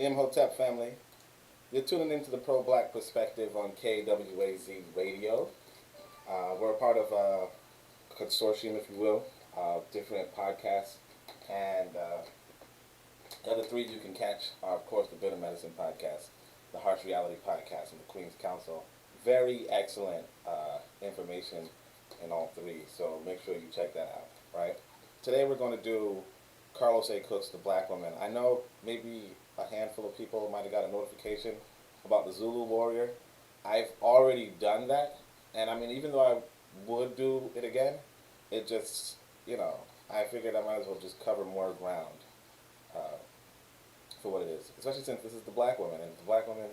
Hotep family. You're tuning into the Pro-Black Perspective on KWAZ Radio. We're a part of a consortium, if you will, different podcasts. And the other three you can catch are, of course, the Bitter Medicine Podcast, the Harsh Reality Podcast, and the Queen's Council. Very excellent information in all three, so make sure you check that out, right? Today we're going to do Carlos A. Cook's The Black Woman. I know maybe a handful of people might have got a notification about the Zulu Warrior. I've already done that, and I mean, even though I would do it again, it just, I figured I might as well just cover more ground for what it is, especially since this is The Black Woman, and The Black Woman,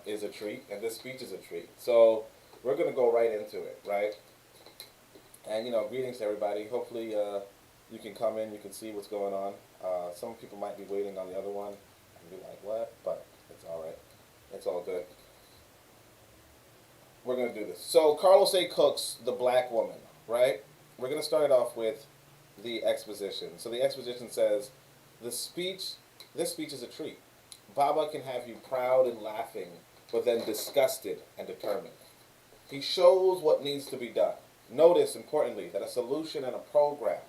is a treat, and this speech is a treat. So we're going to go right into it, right? And, greetings to everybody. Hopefully you can come in, you can see what's going on. Some people might be waiting on the other one and be like, what? But it's all right. It's all good. We're going to do this. So Carlos A. Cook's The Black Woman, right? We're going to start it off with the exposition. So the exposition says, this speech is a treat. Baba can have you proud and laughing, but then disgusted and determined. He shows what needs to be done. Notice, importantly, that a solution and a program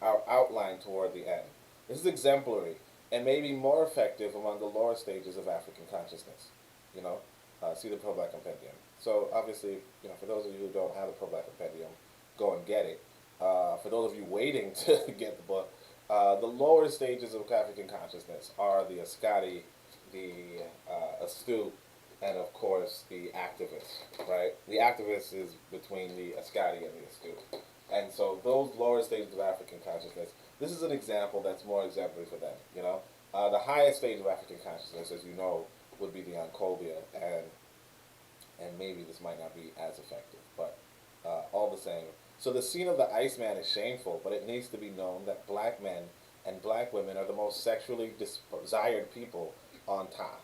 are outlined toward the end. This is exemplary and may be more effective among the lower stages of African consciousness. See the Pro-Black Compendium. So obviously, for those of you who don't have the Pro-Black Compendium, go and get it. For those of you waiting to get the book, the lower stages of African consciousness are the Ascati, the astute, and of course the activist, right? The activist is between the Ascati and the astute. And so those lower stages of African consciousness, this is an example that's more exemplary for them, The highest stage of African consciousness, as you know, would be the Ancobia, and maybe this might not be as effective, but all the same. So the scene of the Iceman is shameful, but it needs to be known that black men and black women are the most sexually desired people on Ptah.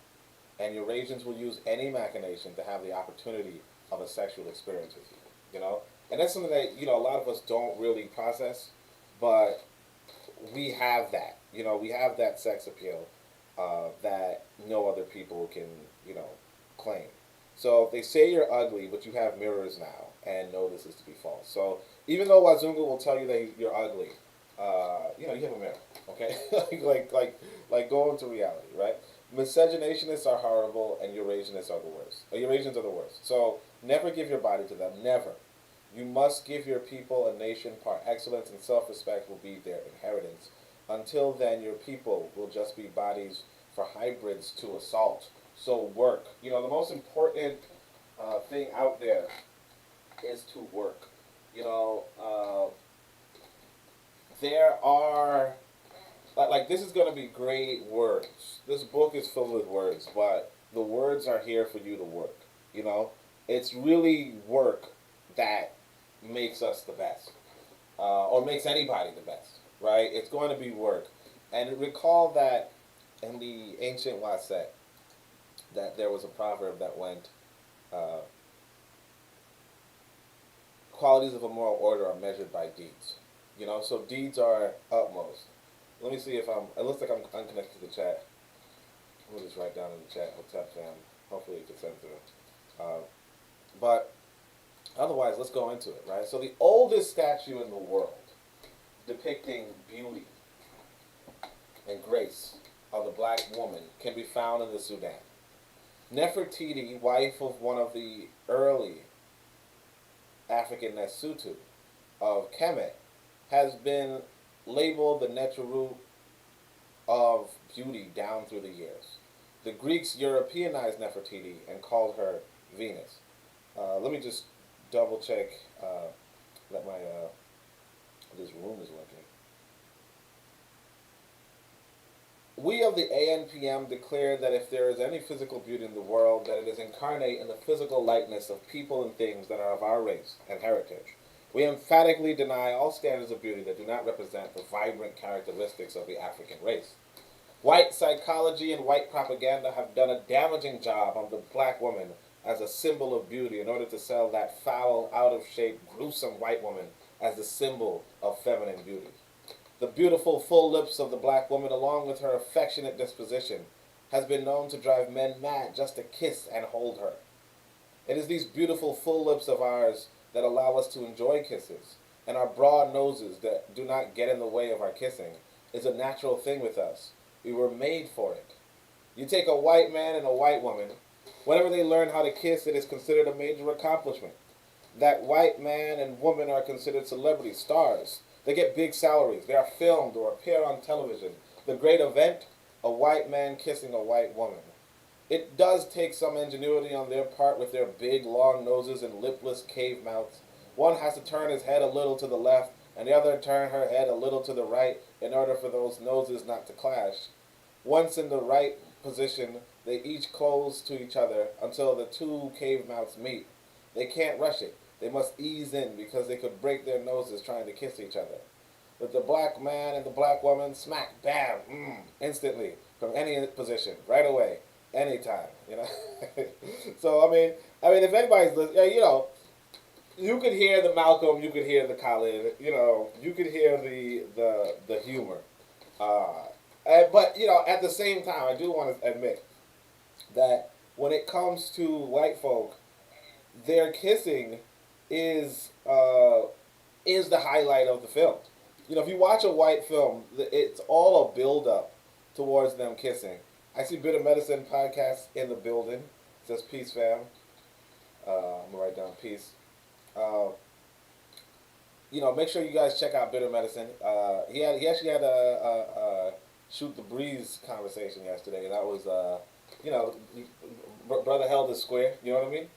And Eurasians will use any machination to have the opportunity of a sexual experience with you, And that's something that, a lot of us don't really process, but we have that, we have that sex appeal that no other people can, claim. So they say you're ugly, but you have mirrors now and know this is to be false. So even though Wazungu will tell you that you're ugly, you have a mirror, okay? like go into reality, right? Miscegenationists are horrible, and Eurasianists are the worst. Eurasians are the worst. So never give your body to them, never. You must give your people a nation par excellence, and self-respect will be their inheritance. Until then, your people will just be bodies for hybrids to assault. So work. The most important thing out there is to work. There are, this is going to be great words. This book is filled with words, but the words are here for you to work. It's really work that makes us the best, or makes anybody the best, right? It's going to be work. And recall that in the ancient Waset, that there was a proverb that went, qualities of a moral order are measured by deeds. So deeds are utmost. Let me see if it looks like I'm unconnected to the chat. Let me just write down in the chat, Hotep fam. Hopefully it can send through. But otherwise, let's go into it, right? So the oldest statue in the world depicting beauty and grace of the black woman can be found in the Sudan. Nefertiti, wife of one of the early African Nesutu of Kemet, has been labeled the Neteru of beauty down through the years. The Greeks Europeanized Nefertiti and called her Venus. Let me just double check that my this room is working. We of the ANPM declare that if there is any physical beauty in the world, that it is incarnate in the physical likeness of people and things that are of our race and heritage. We emphatically deny all standards of beauty that do not represent the vibrant characteristics of the African race. White psychology and white propaganda have done a damaging job on the black woman as a symbol of beauty in order to sell that foul, out-of-shape, gruesome white woman as the symbol of feminine beauty. The beautiful full lips of the black woman, along with her affectionate disposition, has been known to drive men mad just to kiss and hold her. It is these beautiful full lips of ours that allow us to enjoy kisses, and our broad noses that do not get in the way of our kissing is a natural thing with us. We were made for it. You take a white man and a white woman, whenever they learn how to kiss, it is considered a major accomplishment. That white man and woman are considered celebrity stars. They get big salaries. They are filmed or appear on television. The great event, a white man kissing a white woman. It does take some ingenuity on their part with their big, long noses and lipless cave mouths. One has to turn his head a little to the left, and the other turn her head a little to the right in order for those noses not to clash. Once in the right position, they each close to each other until the two cave mouths meet. They can't rush it. They must ease in because they could break their noses trying to kiss each other. With the black man and the black woman, smack, bam, instantly, from any position, right away, anytime, you know. So I mean, if anybody's listening, you know, you could hear the Malcolm, you could hear the Khalid, you know, you could hear the humor, but you know, at the same time, I do want to admit that when it comes to white folk, their kissing is the highlight of the film. You know, if you watch a white film, it's all a build up towards them kissing. I see Bitter Medicine podcast in the building. It says peace, fam. I'm gonna write down peace. You know, make sure you guys check out Bitter Medicine. He actually had a shoot the breeze conversation yesterday. That was you know, brother held his square. You know what I mean?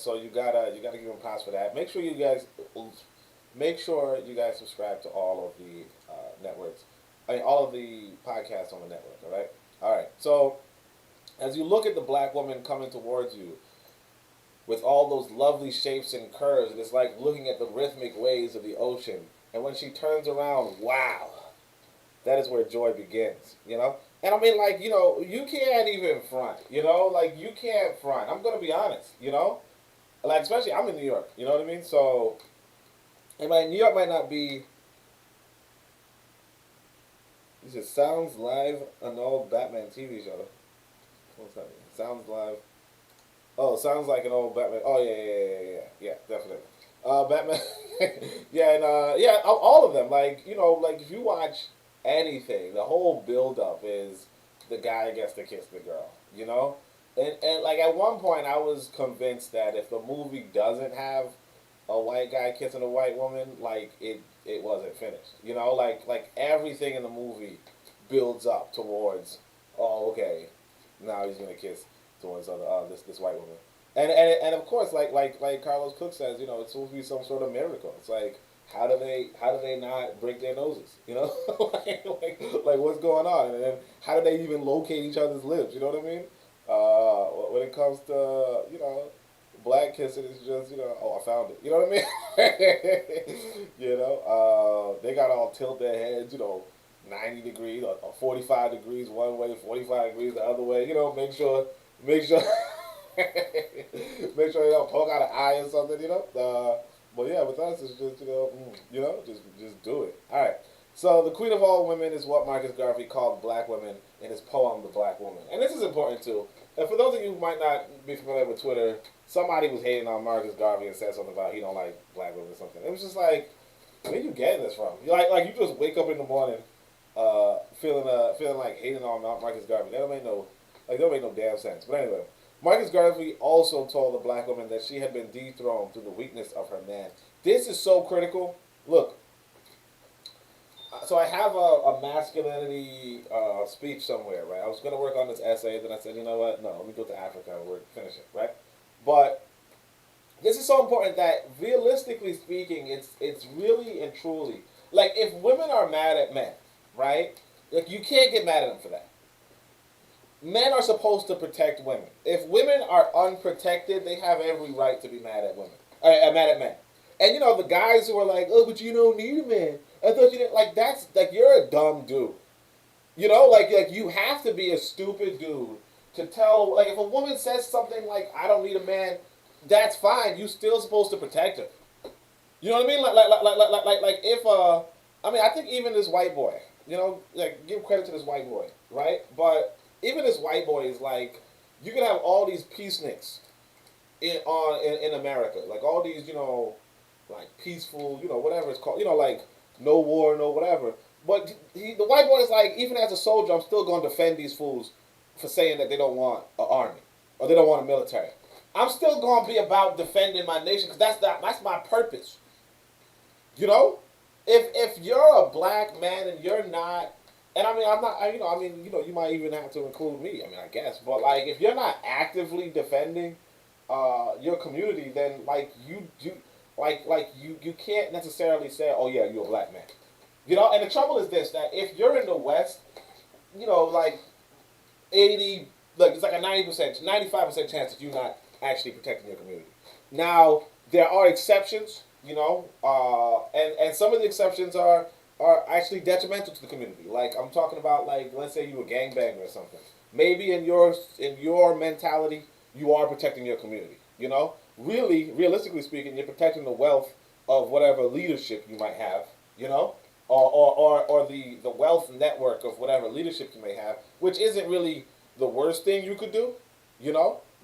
So you gotta give him props for that. Make sure you guys subscribe to all of the networks. I mean, all of the podcasts on the network. All right. So as you look at the black woman coming towards you with all those lovely shapes and curves, it is like looking at the rhythmic waves of the ocean. And when she turns around, wow, that is where joy begins. You know. And I mean, like, you know, you can't even front, you know, like, you can't front. I'm going to be honest, you know, like, especially I'm in New York, you know what I mean? So, and New York might not be, this just sounds live, an old Batman TV show. What's that? Sounds live. Oh, sounds like an old Batman. Oh, yeah, definitely. Batman, yeah, and, yeah, all of them, like, you know, like, if you watch anything, the whole build up is the guy gets to kiss the girl, you know? And like at one point I was convinced that if the movie doesn't have a white guy kissing a white woman, like it wasn't finished. You know, like everything in the movie builds up towards, oh, okay, now he's gonna kiss towards this white woman. And of course, like Carlos Cook says, you know, it's supposed to be some sort of miracle. It's like, how do they not break their noses? You know, like what's going on? And then how do they even locate each other's lips? You know what I mean? When it comes to, you know, black kissing, it's just, you know, oh, I found it. You know what I mean? You know, they got all tilt their heads, you know, 90 degrees or 45 degrees one way, 45 degrees the other way. You know, make sure make sure you don't poke out an eye or something. You know. But yeah, with us, it's just, you know, just do it. All right. So the queen of all women is what Marcus Garvey called black women in his poem, The Black Woman. And this is important, too. And for those of you who might not be familiar with Twitter, somebody was hating on Marcus Garvey and said something about he don't like black women or something. It was just like, where are you getting this from? Like you just wake up in the morning feeling like hating on Marcus Garvey. That don't make no damn sense. But anyway. Marcus Garvey also told the black woman that she had been dethroned through the weakness of her man. This is so critical. Look, so I have a masculinity speech somewhere, right? I was going to work on this essay, then I said, you know what? No, let me go to Africa and finish it, right? But this is so important that, realistically speaking, it's really and truly, like, if women are mad at men, right? Like, you can't get mad at them for that. Men are supposed to protect women. If women are unprotected, they have every right to be mad at women. Mad at men. And you know, the guys who are like, oh, but you don't need a man. I thought you didn't. Like, that's, like, you're a dumb dude. You know, like you have to be a stupid dude to tell, like, if a woman says something like, I don't need a man, that's fine. You're still supposed to protect her. You know what I mean? Like if, I mean, I think even this white boy, you know, like, give credit to this white boy, right? But even as white boys, like you can have all these peaceniks in America, like all these, like peaceful, whatever it's called, like no war, no whatever. But the white boy is like, even as a soldier, I'm still going to defend these fools for saying that they don't want an army or they don't want a military. I'm still going to be about defending my nation because that's my purpose. You know, if you're a black man and you're not, and I mean I'm not, you might even have to include me. I mean, I guess, but like if you're not actively defending your community, then like you can't necessarily say, oh yeah, you're a black man. And the trouble is this: that if you're in the West, like 80, like it's like a 90%, 95% chance that you're not actually protecting your community. Now there are exceptions, and some of the exceptions are actually detrimental to the community. Like I'm talking about, like let's say you a gangbanger or something. Maybe in your mentality, you are protecting your community. Really, realistically speaking, you're protecting the wealth of whatever leadership you might have. Or the wealth network of whatever leadership you may have, which isn't really the worst thing you could do.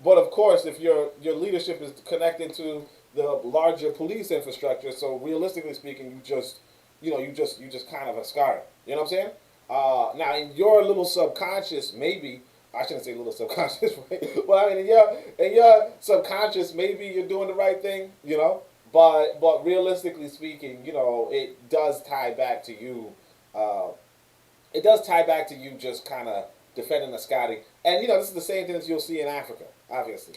But of course, if your leadership is connected to the larger police infrastructure, so realistically speaking, you just kind of a scar. You know what I'm saying? Now, in your little subconscious, maybe I shouldn't say little subconscious, right? Well, I mean, in your subconscious, maybe you're doing the right thing. But realistically speaking, it does tie back to you. It does tie back to you just kind of defending the Scotty. And this is the same thing that you'll see in Africa, obviously.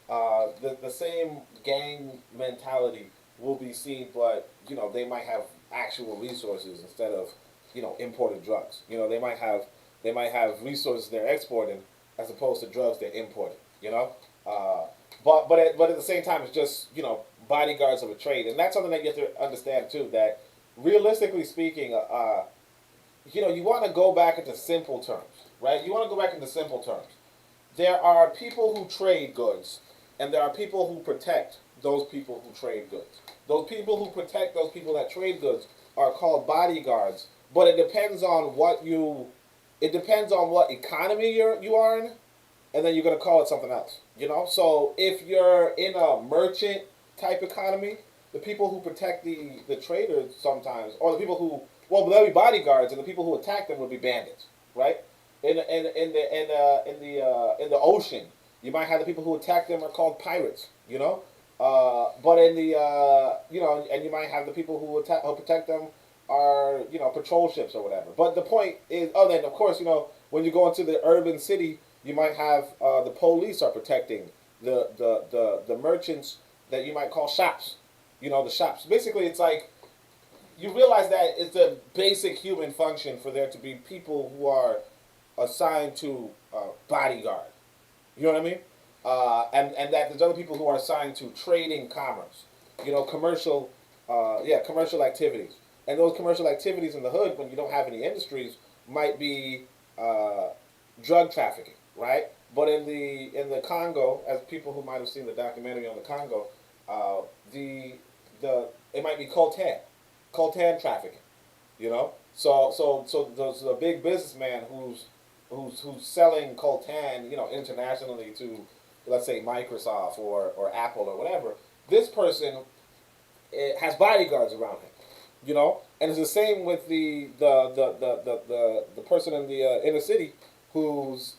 The same gang mentality will be seen, but they might have actual resources instead of imported drugs. They might have resources they're exporting as opposed to drugs they're importing. But at the same time, it's just bodyguards of a trade, and that's something that you have to understand too. That realistically speaking, you want to go back into simple terms, right? You want to go back into simple terms. There are people who trade goods, and there are people who protect those people who trade goods. Those people who protect those people that trade goods are called bodyguards. But it depends on what economy you are in, and then you're gonna call it something else. So if you're in a merchant type economy, the people who protect the traders sometimes, or the people who they'll be bodyguards, and the people who attack them would be bandits, right? In the ocean, you might have the people who attack them are called pirates, but in the and you might have the people who protect them are patrol ships or whatever. But the point is, then of course when you go into the urban city, you might have the police are protecting the merchants that you might call shops. The shops. Basically, it's like you realize that it's a basic human function for there to be people who are assigned to bodyguard. You know what I mean? And that there's other people who are assigned to trading commerce. Commercial activities. And those commercial activities in the hood, when you don't have any industries, might be drug trafficking, right? But in the Congo, as people who might have seen the documentary on the Congo, it might be coltan trafficking, So there's a big businessman who's selling coltan, internationally to, let's say, Microsoft or Apple or whatever. This person has bodyguards around him, and it's the same with the person in the inner city who's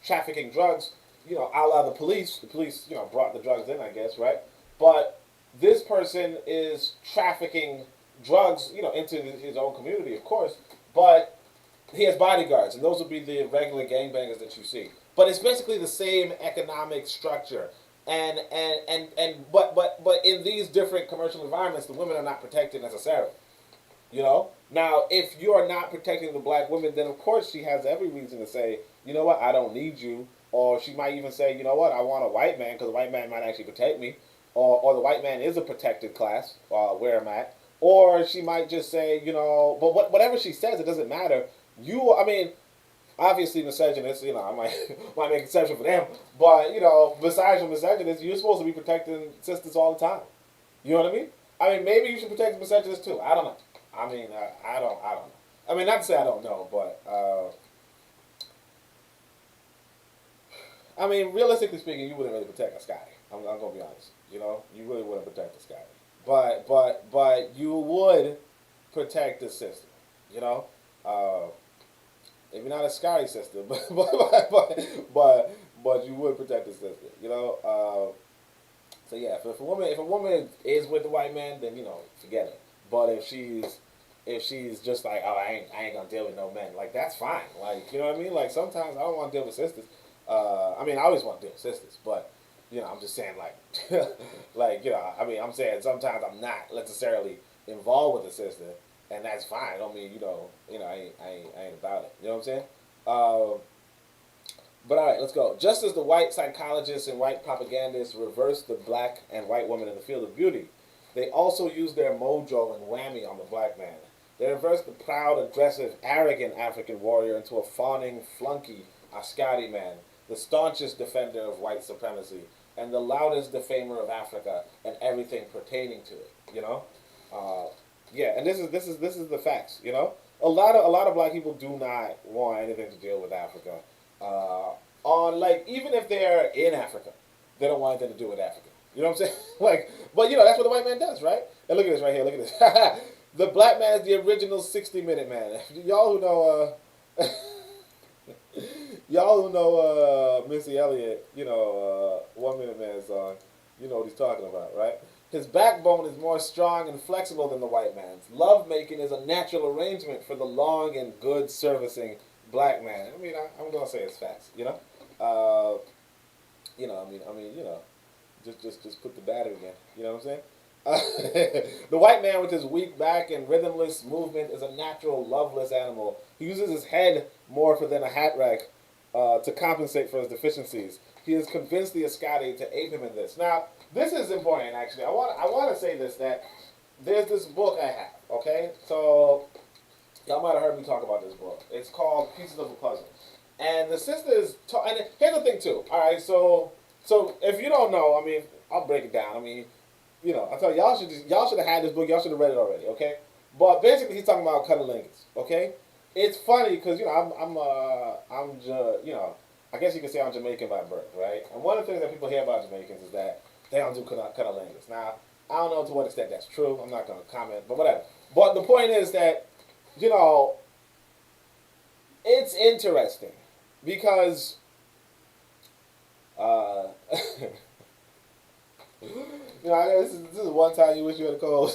trafficking drugs, a la the police. The police brought the drugs in, I guess, right? But this person is trafficking drugs, into his own community, of course. But he has bodyguards, and those would be the regular gangbangers that you see. But it's basically the same economic structure. But in these different commercial environments, the women are not protected necessarily. Now, if you are not protecting the black women, then of course she has every reason to say, you know what, I don't need you. Or she might even say, you know what, I want a white man because the white man might actually protect me. Or the white man is a protected class where I'm at. Or she might just say, but whatever she says, it doesn't matter. Obviously misogynists, I might make an exception for them. But, besides your misogynists, you're supposed to be protecting sisters all the time. You know what I mean? Maybe you should protect misogynists too. I don't know. I don't know. Not to say I don't know, but I mean, realistically speaking, you wouldn't really protect a Scotty. I'm gonna be honest. You know, you really wouldn't protect the Scotty. But you would protect the sister. You know, uh, maybe not a Scotty sister, but you would protect the sister. You know. So yeah, if a woman is with the white man, then forget it. But if she's just like, oh, I ain't gonna deal with no men, like that's fine. Like you know what I mean? Like sometimes I don't want to deal with sisters. I mean I always want to deal with sisters, but I'm just saying like like I mean I'm saying sometimes I'm not necessarily involved with the sister, and that's fine. I don't mean I ain't about it. You know what I'm saying? Uh, but all right, let's go. Just as the white psychologists and white propagandists reversed the black and white woman in the field of beauty, they also used their mojo and whammy on the black man. They reversed the proud, aggressive, arrogant African warrior into a fawning, flunky Ascari man, the staunchest defender of white supremacy, and the loudest defamer of Africa and everything pertaining to it. Yeah, and this is the facts. A lot of black people do not want anything to deal with Africa. On like even if they're in Africa, they don't want anything to do with Africa. You know what I'm saying? Like, but that's what the white man does, right? And look at this right here. Look at this. The black man is the original 60-minute man. Y'all who know, Missy Elliott, 1 Minute Man song, you know what he's talking about, right? His backbone is more strong and flexible than the white man's. Love making is a natural arrangement for the long and good servicing black man. I mean, I'm gonna say it's facts, just put the battery in. You know what I'm saying? The white man with his weak back and rhythmless movement is a natural, loveless animal. He uses his head more than a hat rack to compensate for his deficiencies. He has convinced the Ascari to ape him in this. Now, this is important, actually. I want to say this, that there's this book I have, okay? So, y'all might have heard me talk about this book. It's called Pieces of a Puzzle. And the sisters, and here's the thing, too. All right, so if you don't know, I mean, I'll break it down. I mean, I tell you, y'all should have had this book. Y'all should have read it already, okay? But basically, he's talking about cunnilingus, okay? It's funny because I guess you could say I'm Jamaican by birth, right? And one of the things that people hear about Jamaicans is that they don't do cunnilingus. Now, I don't know to what extent that's true. I'm not going to comment, but whatever. But the point is that it's interesting because this is one time you wish you had a cold.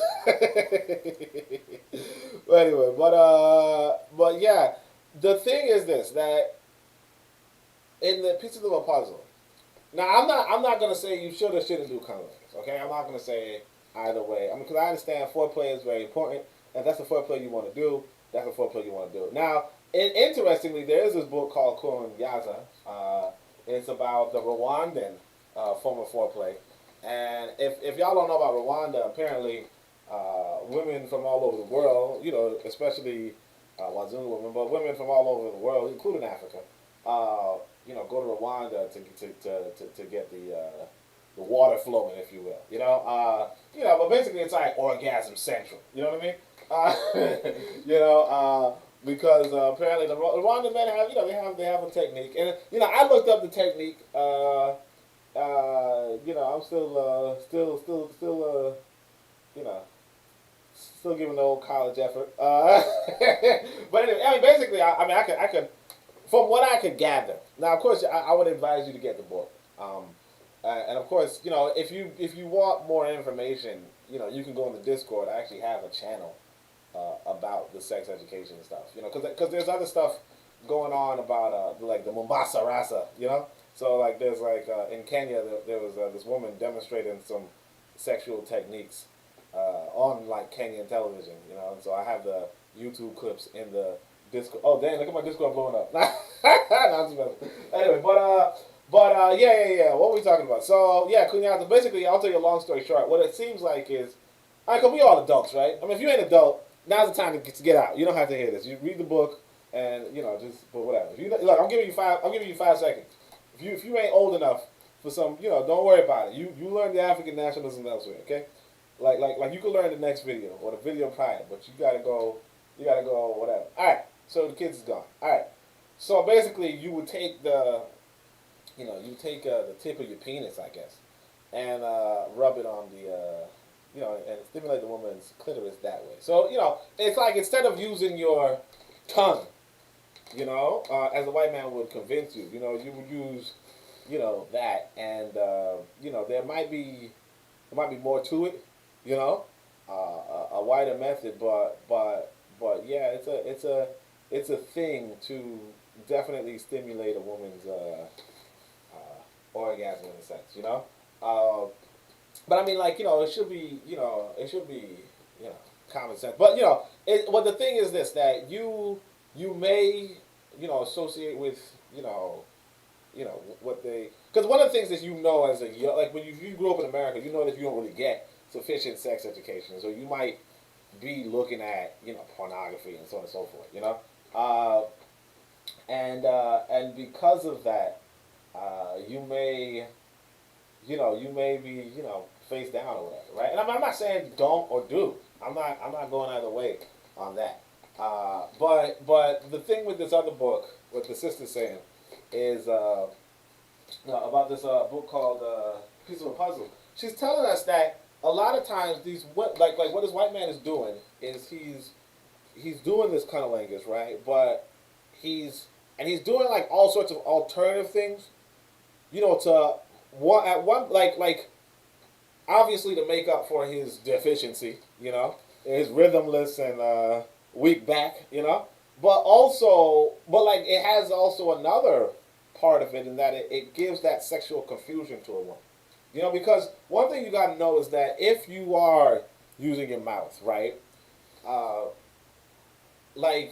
But anyway, but yeah, the thing is this, that in the Pieces of a Puzzle. Now I'm not gonna say you should or shouldn't do cunnilingus. Okay, I'm not gonna say either way. I mean, because I understand foreplay is very important. If that's the foreplay you want to do, that's the foreplay you want to do. Now, interestingly, there is this book called Kun Yaza. It's about the Rwandan form of foreplay. And if y'all don't know about Rwanda, apparently women from all over the world, especially Wazungu women, but women from all over the world, including Africa, go to Rwanda to get the water flowing, if you will. But basically it's like orgasm central. You know what I mean? Because apparently the Rwandan men have, they have a technique, and I looked up the technique. I'm still giving the old college effort. But anyway, I mean, basically, I could, from what I could gather. Now, of course, I would advise you to get the book. And of course, if you want more information, you can go on the Discord. I actually have a channel about the sex education and stuff. Because there's other stuff going on about like the Mombasa Rasa. So like there's like in Kenya there was this woman demonstrating some sexual techniques on like Kenyan television. And so I have the YouTube clips in the Discord. Oh damn! Look at my Discord blowing up. Anyway, yeah. What were we talking about? So yeah, Kunyata. Basically, I'll tell you a long story short. What it seems like is, cause we all adults, right? I mean, if you ain't adult, now's the time to get out. You don't have to hear this. You read the book, and but whatever. Look, I'm giving you 5 seconds. If you ain't old enough for some, don't worry about it. You learn the African nationalism elsewhere, okay? Like you can learn the next video or the video prior, but you gotta go whatever. All right. So the kids is gone. All right. So basically, you would take the you take the tip of your penis, I guess, and rub it on the, and stimulate the woman's clitoris that way. So, it's like instead of using your tongue, as a white man would convince you, you would use, that, and there might be more to it, a wider method, but yeah, it's a thing to definitely stimulate a woman's orgasm in a sense. But I mean, like, it should be, common sense. But well, the thing is this, that you may, associate with, what they, because one of the things that as a young, like when you grew up in America, that you don't really get sufficient sex education, so you might be looking at, pornography and so on and so forth, and because of that, you may, be, face down or whatever, right? And I'm not saying don't or do. I'm not going either way on that. But the thing with this other book, what the sister's saying, is about this book called Piece of a Puzzle. She's telling us that a lot of times what this white man is doing is he's doing this kind of language, right? But he's doing like all sorts of alternative things, to one obviously to make up for his deficiency, his rhythmless and weak back, but like it has also another part of it in that it gives that sexual confusion to a woman. Because one thing you got to know is that if you are using your mouth, right, like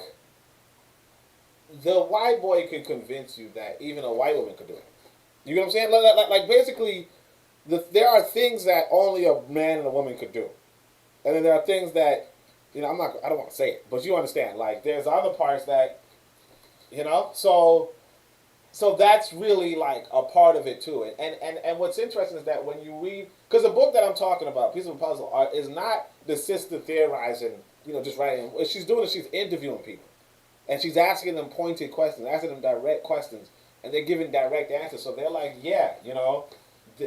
the white boy could convince you that even a white woman could do it. You know what I'm saying? Like basically, there are things that only a man and a woman could do, and then there are things that, I don't want to say it, but you understand. Like there's other parts that, so that's really like a part of it too. And what's interesting is that when you read, because the book that I'm talking about, Piece of a Puzzle, is not the sister theorizing, just writing. What she's doing is she's interviewing people, and she's asking them pointed questions, asking them direct questions, and they're giving direct answers. So they're like, yeah,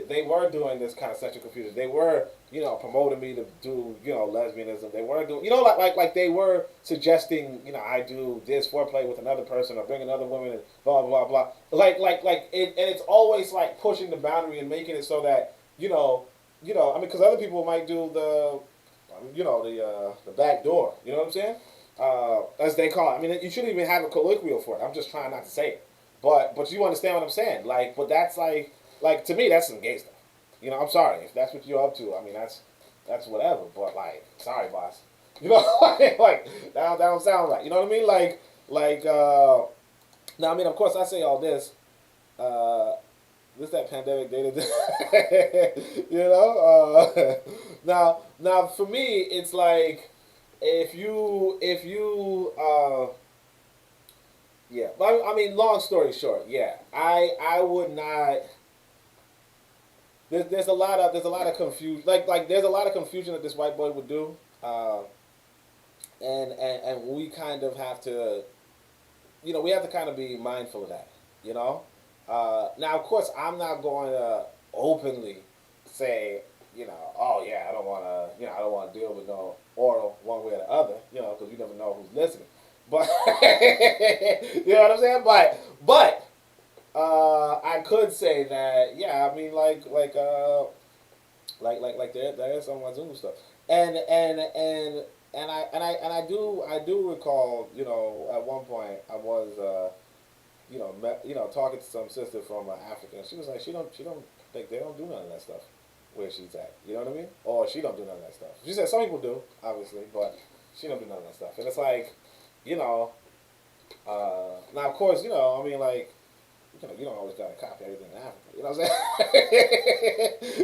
they were doing this kind of sexual confusion. They were, promoting me to do, lesbianism. They were doing, like they were suggesting, I do this foreplay with another person or bring another woman and blah blah blah. And it's always like pushing the boundary and making it so that I mean, because other people might do the back door. You know what I'm saying? As they call it. I mean, you shouldn't even have a colloquial for it. I'm just trying not to say it. But you understand what I'm saying? Like, but that's like to me, that's some gay stuff. I'm sorry if that's what you're up to. I mean, that's whatever. But like, sorry, boss. Like that don't sound right. You know what I mean? Now I mean, of course, I say all this. That pandemic data. Now for me, it's like if you yeah. But I mean, long story short, yeah, I would not. There's a lot of confusion. Like there's a lot of confusion that this white boy would do, and we kind of have to, we have to kind of be mindful of that. Now of course I'm not going to openly say, oh yeah, I don't want to deal with no oral one way or the other, because you never know who's listening. But you know what I'm saying? But I could say that, yeah. I mean, like there is some Wazungu stuff, and I do recall, at one point I was talking to some sister from Africa, and she was like, they don't do none of that stuff where she's at. You know what I mean? Or she don't do none of that stuff. She said some people do, obviously, but she don't do none of that stuff. And it's like, now of course, I mean, like, you don't always gotta copy everything in Africa. You know what I'm saying?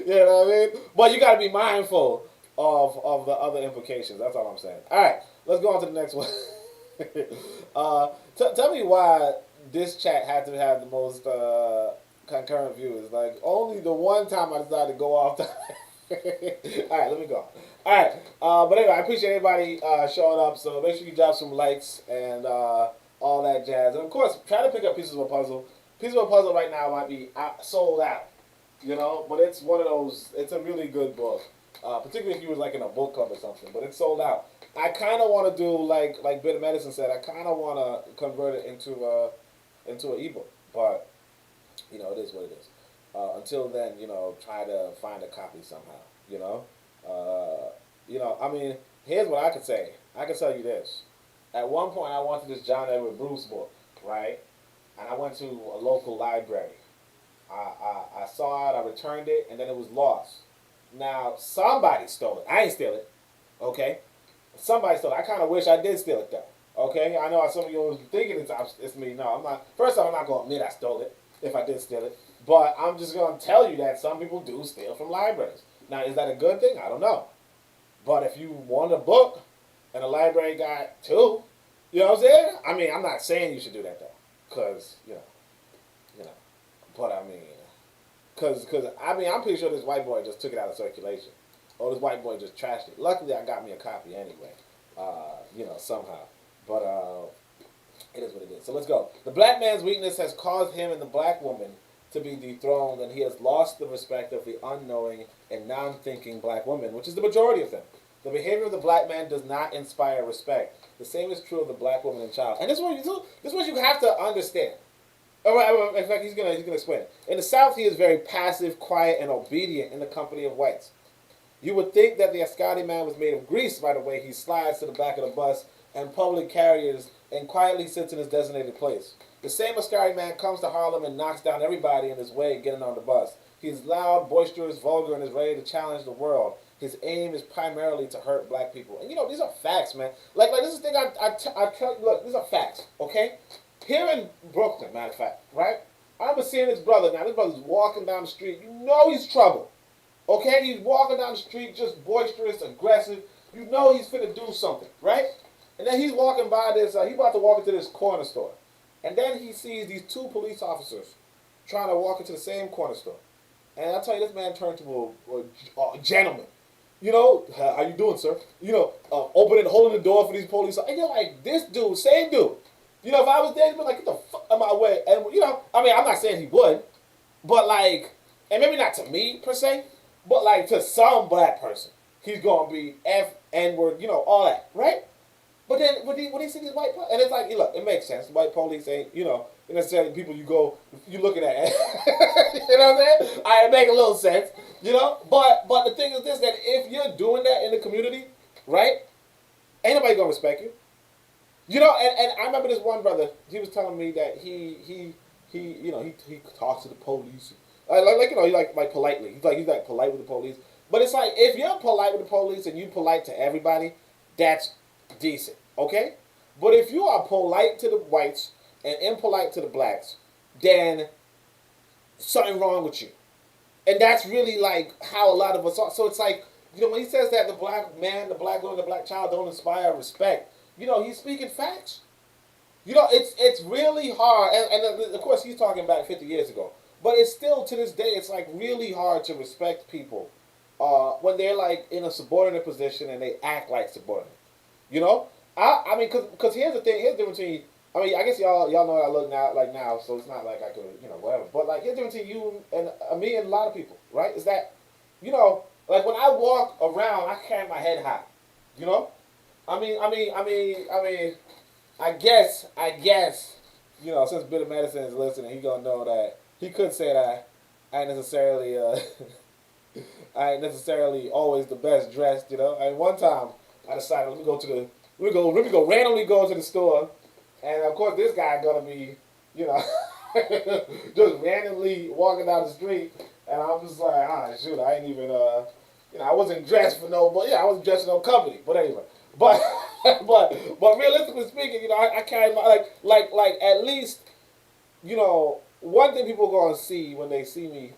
You know what I mean? But you gotta be mindful of the other implications. That's all I'm saying. All right, let's go on to the next one. Tell me why this chat had to have the most concurrent viewers. Like, only the one time I decided to go off. All right, let me go. All right, but anyway, I appreciate everybody showing up. So make sure you drop some likes and all that jazz. And of course, try to pick up pieces of a puzzle. piece of a puzzle right now might be sold out, you know, but it's one of those. It's a really good book, particularly if you was like in a book club or something. But it's sold out. I kind of want to do like Bit of Medicine said. I kind of want to convert it into an ebook, but you know, it is what it is. Until then, you know, try to find a copy somehow. You know, I mean, here's what I could say. I can tell you this. At one point, I wanted this John Edward Bruce book, right? And I went to a local library. I saw it, I returned it, and then it was lost. Now, somebody stole it. I ain't steal it, okay? Somebody stole it. I kind of wish I did steal it, though, okay? I know some of you was thinking it's me. No, I'm not. First off, I'm not going to admit I stole it if I did steal it. But I'm just going to tell you that some people do steal from libraries. Now, is that a good thing? I don't know. But if you want a book and the library got two, you know what I'm saying? I mean, I'm not saying you should do that, though. Because, you know. But I mean, because I mean, I'm pretty sure this white boy just took it out of circulation. Or this white boy just trashed it. Luckily, I got me a copy anyway. You know, somehow. But it is what it is. So let's go. The black man's weakness has caused him and the black woman to be dethroned, and he has lost the respect of the unknowing and non-thinking black woman, which is the majority of them. The behavior of the black man does not inspire respect. The same is true of the black woman and child. And this is what you have to understand. In fact, he's gonna explain it. In the South, he is very passive, quiet, and obedient in the company of whites. You would think that the Ascati man was made of grease by the way he slides to the back of the bus and public carriers and quietly sits in his designated place. The same Ascati man comes to Harlem and knocks down everybody in his way getting on the bus. He is loud, boisterous, vulgar, and is ready to challenge the world. His aim is primarily to hurt black people. And you know, these are facts, man. Like this is the thing I tell you, look, these are facts, okay? Here in Brooklyn, matter of fact, right? I remember seeing this brother. Now, this brother's walking down the street. You know he's trouble. Okay? He's walking down the street just boisterous, aggressive. You know he's finna do something, right? And then he's walking by this, he's about to walk into this corner store. And then he sees these two police officers trying to walk into the same corner store. And I tell you, this man turned to a gentleman. You know, how you doing, sir? You know, opening, holding the door for these police. And you're like, this dude, same dude. You know, if I was there, he'd be like, get the fuck out of my way. And, you know, I mean, I'm not saying he would. But, like, and maybe not to me, per se. But, like, to some black person, he's going to be F, N-word, you know, all that, right? But then when he see these white police, and it's like, look, it makes sense. White police ain't, you know, necessarily people you looking at. You know what I'm saying? It make a little sense, you know? But the thing is this, that if you're doing that in the community, right, ain't nobody going to respect you. You know, and I remember this one brother, he was telling me that he you know, he talks to the police. Like you know, he like politely. He's like polite with the police. But it's like, if you're polite with the police and you polite to everybody, that's decent, okay? But if you are polite to the whites and impolite to the blacks, then something wrong with you. And that's really like how a lot of us are. So it's like, you know, when he says that the black man, the black woman, the black child don't inspire respect, you know, he's speaking facts. You know, it's really hard. And of course, he's talking back 50 years ago. But it's still, to this day, it's like really hard to respect people when they're like in a subordinate position and they act like subordinate. You know? I mean, because here's the thing. Here's the difference between, I mean, I guess y'all know how I look now, so it's not like I could, you know, whatever. But like, here's the difference between you and me and a lot of people, right? Is that, you know, like when I walk around, I carry my head high. You know? I guess, you know, since Bit of Medicine is listening, he gonna know that he could say that I ain't necessarily always the best dressed, you know. I mean, one time I decided let me go randomly go to the store, and of course this guy gonna be, you know, just randomly walking down the street, and I'm just like, shoot, I ain't even, you know, I wasn't dressed for no, but yeah, I wasn't dressed for no company, but anyway. But but realistically speaking, you know, I carry my like at least, you know, one thing people are gonna see when they see me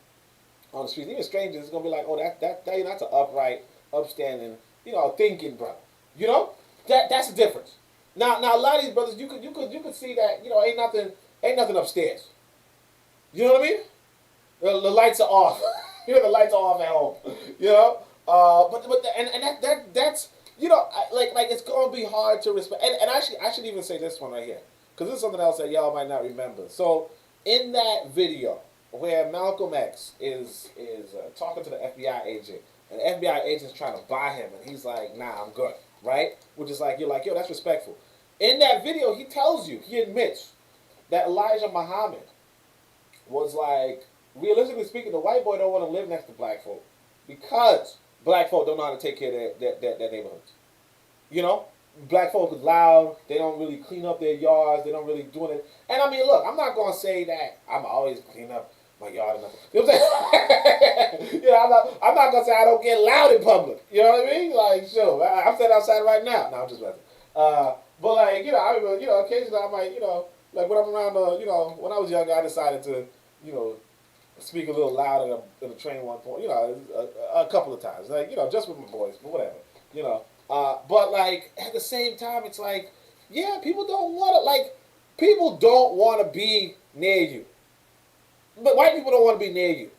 on the streets, even strangers, is gonna be like, oh, that's an upright, upstanding, you know, thinking brother. You know, that's the difference. Now a lot of these brothers, you could see that, you know, ain't nothing upstairs. You know what I mean? The lights are off. You know, the lights are off at home. You know, that's. You know, like it's gonna be hard to respect. And actually, I should even say this one right here, because this is something else that y'all might not remember. So In that video where Malcolm X is talking to the FBI agent, and the FBI agent's trying to buy him, and he's like, "Nah, I'm good," right? Which is like, you're like, "Yo, that's respectful." In that video, he tells you, he admits that Elijah Muhammad was like, realistically speaking, the white boy don't want to live next to black folk because black folk don't know how to take care of their neighborhoods. You know, black folk is loud. They don't really clean up their yards. They don't really do it. And I mean, look, I'm not gonna say that I'm always clean up my yard and nothing. You know what I'm saying? You know, I'm not gonna say I don't get loud in public. You know what I mean? Like, sure, I'm sitting outside right now. No, I'm just messing. But like, you know, I remember, you know, occasionally I might, you know, like when I'm around, you know, when I was younger, I decided to, you know, speak a little loud in a train one point. You know, a couple of times, like, you know, just with my boys, but whatever. You know. But like at the same time, it's like, yeah, people don't want to be near you. But white people don't want to be near you.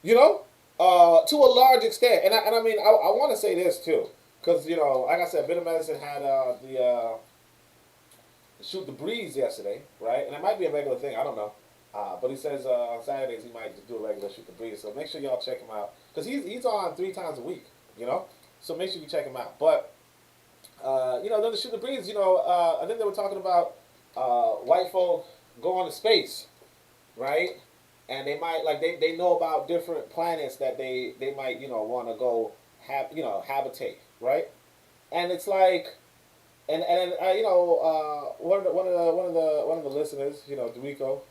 You know, to a large extent. And I mean, I want to say this too, because you know, like I said, Bit of Medicine had the shoot the breeze yesterday, right? And it might be a regular thing. I don't know. But he says on Saturdays he might just do a regular shoot the breeze. So make sure y'all check him out because he's on 3 times a week. You know. So make sure you check him out. But, you know, then the Shoot the Breeze, you know, I think they were talking about white folk going to space, right? And they might, like, they know about different planets that they might, you know, want to go, habitate, right? And it's like, and you know, one of the listeners, you know, Dorico,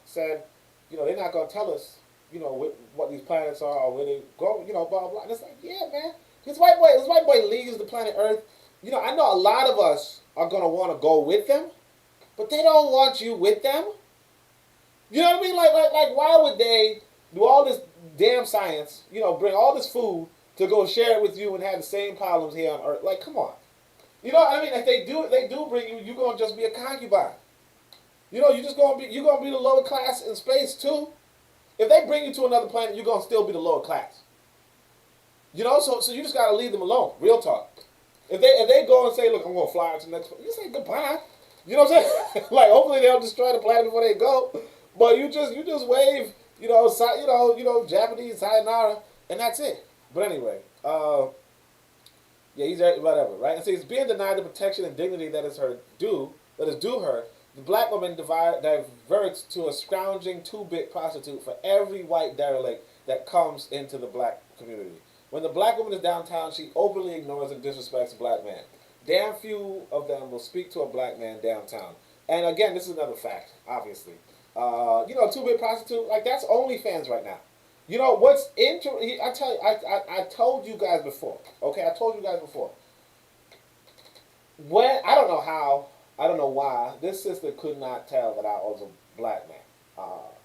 said, you know, they're not going to tell us, you know, what these planets are or where they go, you know, blah, blah, blah. And it's like, yeah, man. This white boy leaves the planet Earth. You know, I know a lot of us are gonna want to go with them, but they don't want you with them. You know what I mean? Like, why would they do all this damn science? You know, bring all this food to go share it with you and have the same problems here on Earth? Like, come on. You know what I mean? If they do bring you, you're gonna just be a concubine. You know, you're gonna be the lower class in space too. If they bring you to another planet, you're gonna still be the lower class. You know, so you just gotta leave them alone. Real talk. If they go and say, look, I'm gonna fly out to the next place, you say goodbye. You know what I'm saying? Like, hopefully they'll destroy the planet before they go. But you just wave, you know, Japanese sayonara, and that's it. But anyway, yeah, he's whatever, right? And so he's being denied the protection and dignity that is due her. The black woman diverts to a scrounging 2-bit prostitute for every white derelict that comes into the black community. When the black woman is downtown, she openly ignores and disrespects a black man. Damn few of them will speak to a black man downtown. And again, this is another fact, obviously. You know, 2-bit prostitute, like that's OnlyFans right now. You know what's interesting? I told you guys before. Okay, I told you guys before. When I don't know how, I don't know why, this sister could not tell that I was a black man.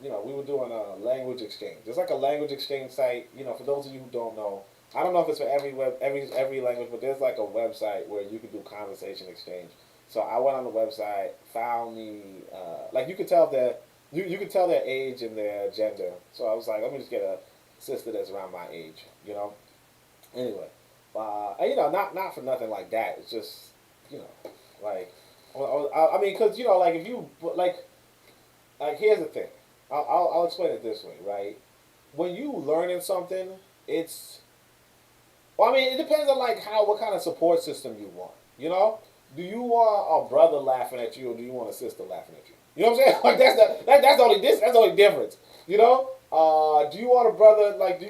You know, we were doing a language exchange. It's like a language exchange site. You know, for those of you who don't know, I don't know if it's for every language, but there's like a website where you can do conversation exchange. So I went on the website, found me, like you could tell you could tell their age and their gender. So I was like, let me just get a sister that's around my age, you know. Anyway, and, you know, not for nothing like that. It's just, you know, like, I mean, because you know, like if you like here's the thing. I'll explain it this way, right? When you learning something, it's, well, I mean, it depends on like what kind of support system you want. You know, do you want a brother laughing at you, or do you want a sister laughing at you? You know what I'm saying? Like that's the only difference. You know, do you want a brother do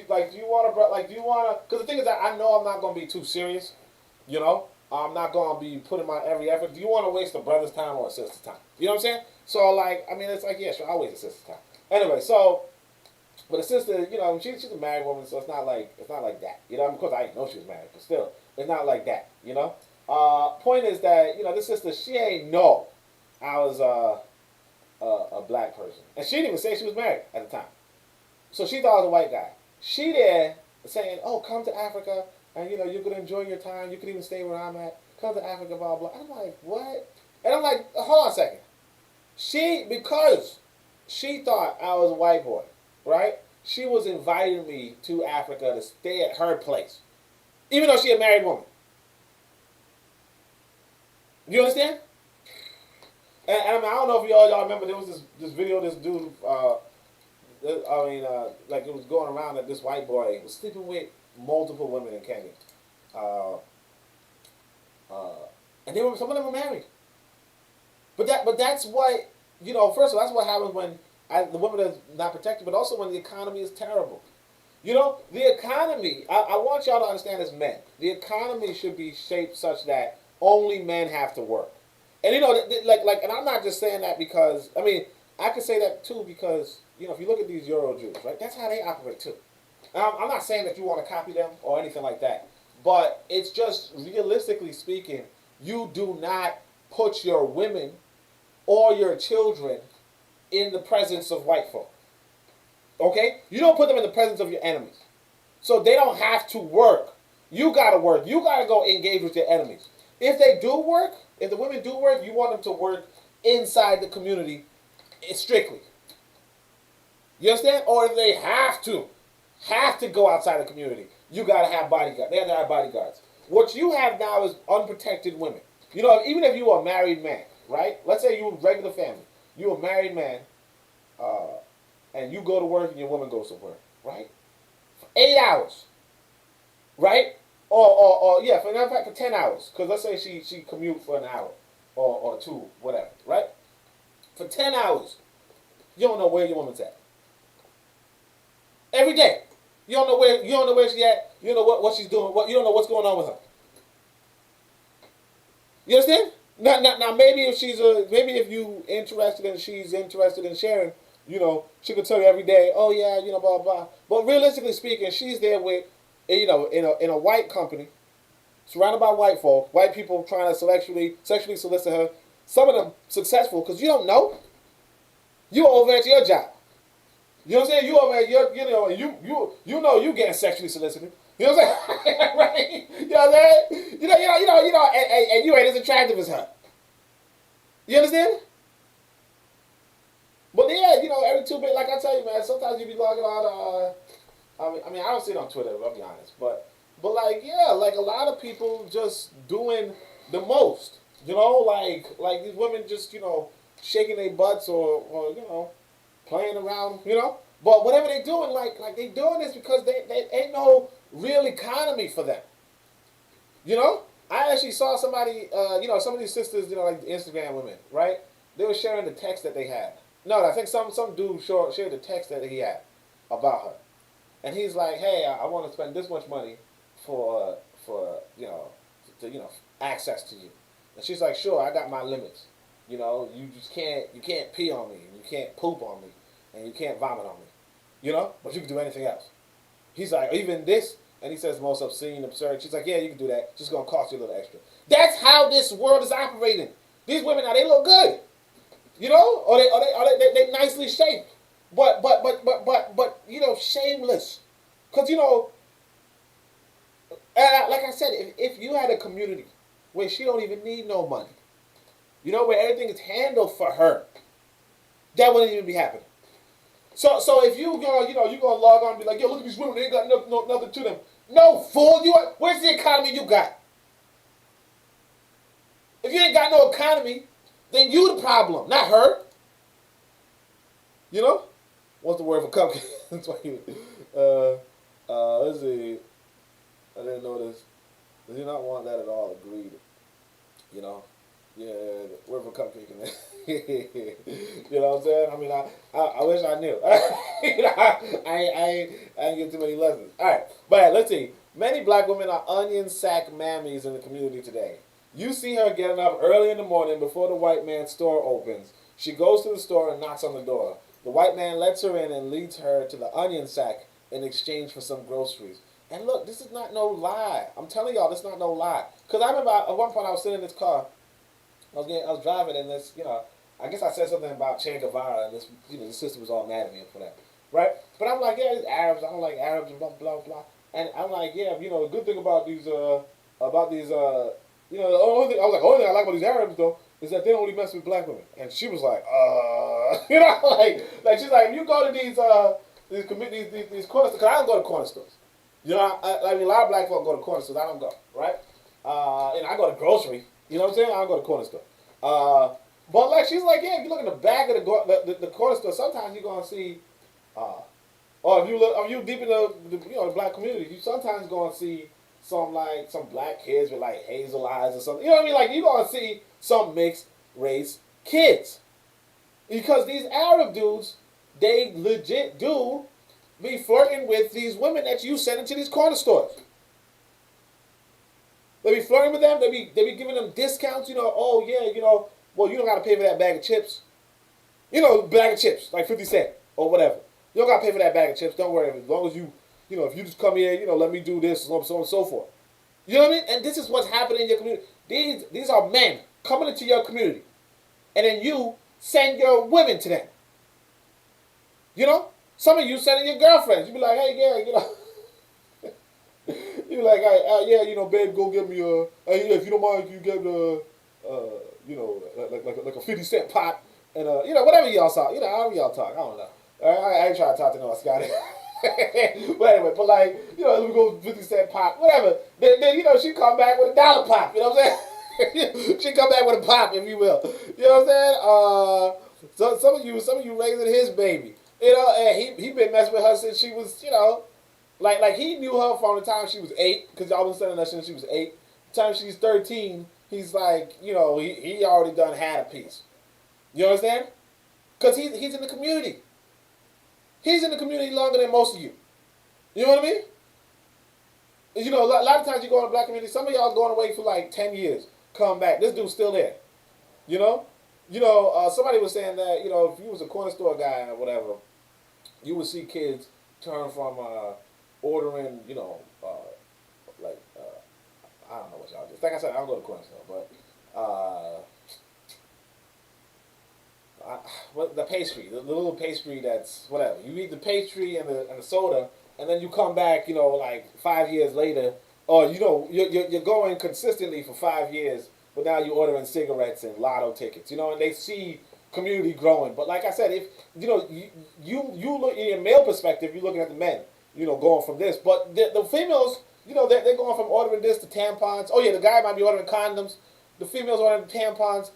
you want to? Because the thing is that I know I'm not gonna be too serious. You know, I'm not gonna be putting my every effort. Do you want to waste a brother's time or a sister's time? You know what I'm saying? So like, I mean, it's like, yeah, sure, I'll waste a sister's time. Anyway, so. But the sister, you know, she's a married woman, so it's not like that. You know, of course I didn't know she was married, but still, it's not like that. You know. Point is that, you know, this sister, she ain't know I was a black person, and she didn't even say she was married at the time. So she thought I was a white guy. She there saying, "Oh, come to Africa, and you know you're gonna enjoy your time. You can even stay where I'm at. Come to Africa, blah blah." I'm like, what? And I'm like, hold on a second. Because she thought I was a white boy. Right? She was inviting me to Africa to stay at her place. Even though she a married woman. You understand? And I mean, I don't know if y'all remember, there was this video of this dude, like it was going around that this white boy was sleeping with multiple women in Kenya. Uh, uh, and some of them were married. But that's what, first of all, that's what happens when the woman is not protected, but also when the economy is terrible. The economy, I want y'all to understand as men, the economy should be shaped such that only men have to work. And and I'm not just saying that because, I mean, I could say that too because, if you look at these Euro Jews, right, that's how they operate too. I'm not saying that you want to copy them or anything like that, but it's just realistically speaking, you do not put your women or your children in the presence of white folk. Okay? You don't put them in the presence of your enemies. So they don't have to work. You got to work. You got to go engage with your enemies. If they do work, if the women do work, you want them to work inside the community strictly. You understand? Or if they have to go outside the community, you got to have bodyguards. They have to have bodyguards. What you have now is unprotected women. Even if you are a married man, right? Let's say you're a regular family. You're a married man, and you go to work and your woman goes to work, right? For 8 hours, right? For 10 hours. Because let's say she commute for an hour or two, whatever, right? For 10 hours, you don't know where your woman's at. Every day. You don't know where she's at. You don't know what she's doing. You don't know what's going on with her. You understand? Now maybe if you interested and she's interested in sharing, she could tell you every day, oh yeah, blah blah. But realistically speaking, she's there with, in a white company, surrounded by white folk, white people trying to sexually solicit her. Some of them successful because you don't know. You over at your job. You know what I'm saying? You over at your, you getting sexually solicited. You know what I'm saying? Right? You know what I'm saying? And you ain't as attractive as her. You understand? But yeah, every 2 bit, like I tell you, man, sometimes you be logging on, I mean, I don't see it on Twitter, I'll be honest, but like a lot of people just doing the most, like these women just, shaking their butts or playing around, but whatever they doing, like they doing this because they ain't no real economy for them, I actually saw somebody, some of these sisters, like the Instagram women, right? They were sharing the text that they had. No, I think some dude shared the text that he had about her. And he's like, hey, I want to spend this much money for access to you. And she's like, sure, I got my limits. You can't pee on me, and you can't poop on me, and you can't vomit on me. But you can do anything else. He's like, even this? And he says the most obscene, absurd. She's like, yeah, you can do that. Just going to cost you a little extra. That's how this world is operating. These women now, they look good. Or they nicely shaped. But shameless. Because, like I said, if you had a community where she don't even need no money, where everything is handled for her, that wouldn't even be happening. So if you gonna log on and be like, yo, look at these women, they ain't got nothing to them. No, fool. Where's the economy you got? If you ain't got no economy, then you the problem, not her. What's the word for cupcake? That's why let's see. I didn't know this. Does he not want that at all? Agreed. Yeah, the word for cupcake in there. You know what I'm saying? I mean, I wish I knew. I ain't get too many lessons. All right, but let's see. Many black women are onion sack mammies in the community today. You see her getting up early in the morning before the white man's store opens. She goes to the store and knocks on the door. The white man lets her in and leads her to the onion sack in exchange for some groceries. And look, this is not no lie. I'm telling y'all, this is not no lie. Because I remember at one point I was sitting in this car. I was driving and this, I guess I said something about Che Guevara and this, the sister was all mad at me for that, right? But I'm like, yeah, it's Arabs. I don't like Arabs and blah blah blah. And I'm like, yeah, the good thing about these, the only thing I like about these Arabs though is that they don't really mess with black women. And she was like, like she's like, if you go to these corner stores, because I don't go to corner stores. I mean, a lot of black folk go to corner stores. I don't go, right? And I go to grocery. You know what I'm saying? I don't go to corner store. But like she's like, yeah, if you look in the back of the corner store, sometimes you're gonna see, uh, or if you deep in the black community, you sometimes gonna see some black kids with like hazel eyes or something. You know what I mean? Like you gonna see some mixed race kids because these Arab dudes, they legit do be flirting with these women that you send into these corner stores. They be flirting with them. They be giving them discounts. Oh yeah, well you don't got to pay for that bag of chips. Bag of chips like 50 cents or whatever. You don't got to pay for that bag of chips. Don't worry. As long as if you just come here, let me do this, so on and so forth. You know what I mean? And this is what's happening in your community. These are men coming into your community, and then you send your women to them. Some of you sending your girlfriends. You be like, hey, yeah, you be like, yeah, babe, go get me hey, if you don't mind, can you get like a 50 cent pop and whatever y'all talk, however y'all talk, I don't know. I ain't trying to talk to no Scotty. But anyway, but like, let me go 50 cent pop, whatever. Then she come back with a dollar pop. You know what I'm saying? She come back with a pop, if you will. You know what I'm saying? So some of you raising his baby. And he been messing with her since she was, like he knew her from the time she was 8, because y'all been saying that since she was 8. The time she's 13, he's like, he already done had a piece. You understand? Because he's in the community. He's in the community longer than most of you. You know what I mean? A lot of times you go in the black community, some of y'all going away for like 10 years, come back. This dude's still there. You know? Somebody was saying that, if you was a corner store guy or whatever, you would see kids turn from ordering, I don't know what y'all do. Like I said, I don't go to corner store, but the pastry, the little pastry that's whatever. You eat the pastry and the soda, and then you come back, like 5 years later, or you're going consistently for 5 years, but now you're ordering cigarettes and lotto tickets, and they see community growing. But like I said, if you look in your male perspective, you're looking at the men, going from this, but the females, they're going from ordering this to tampons. Oh yeah, the guy might be ordering condoms. The females ordering tampons.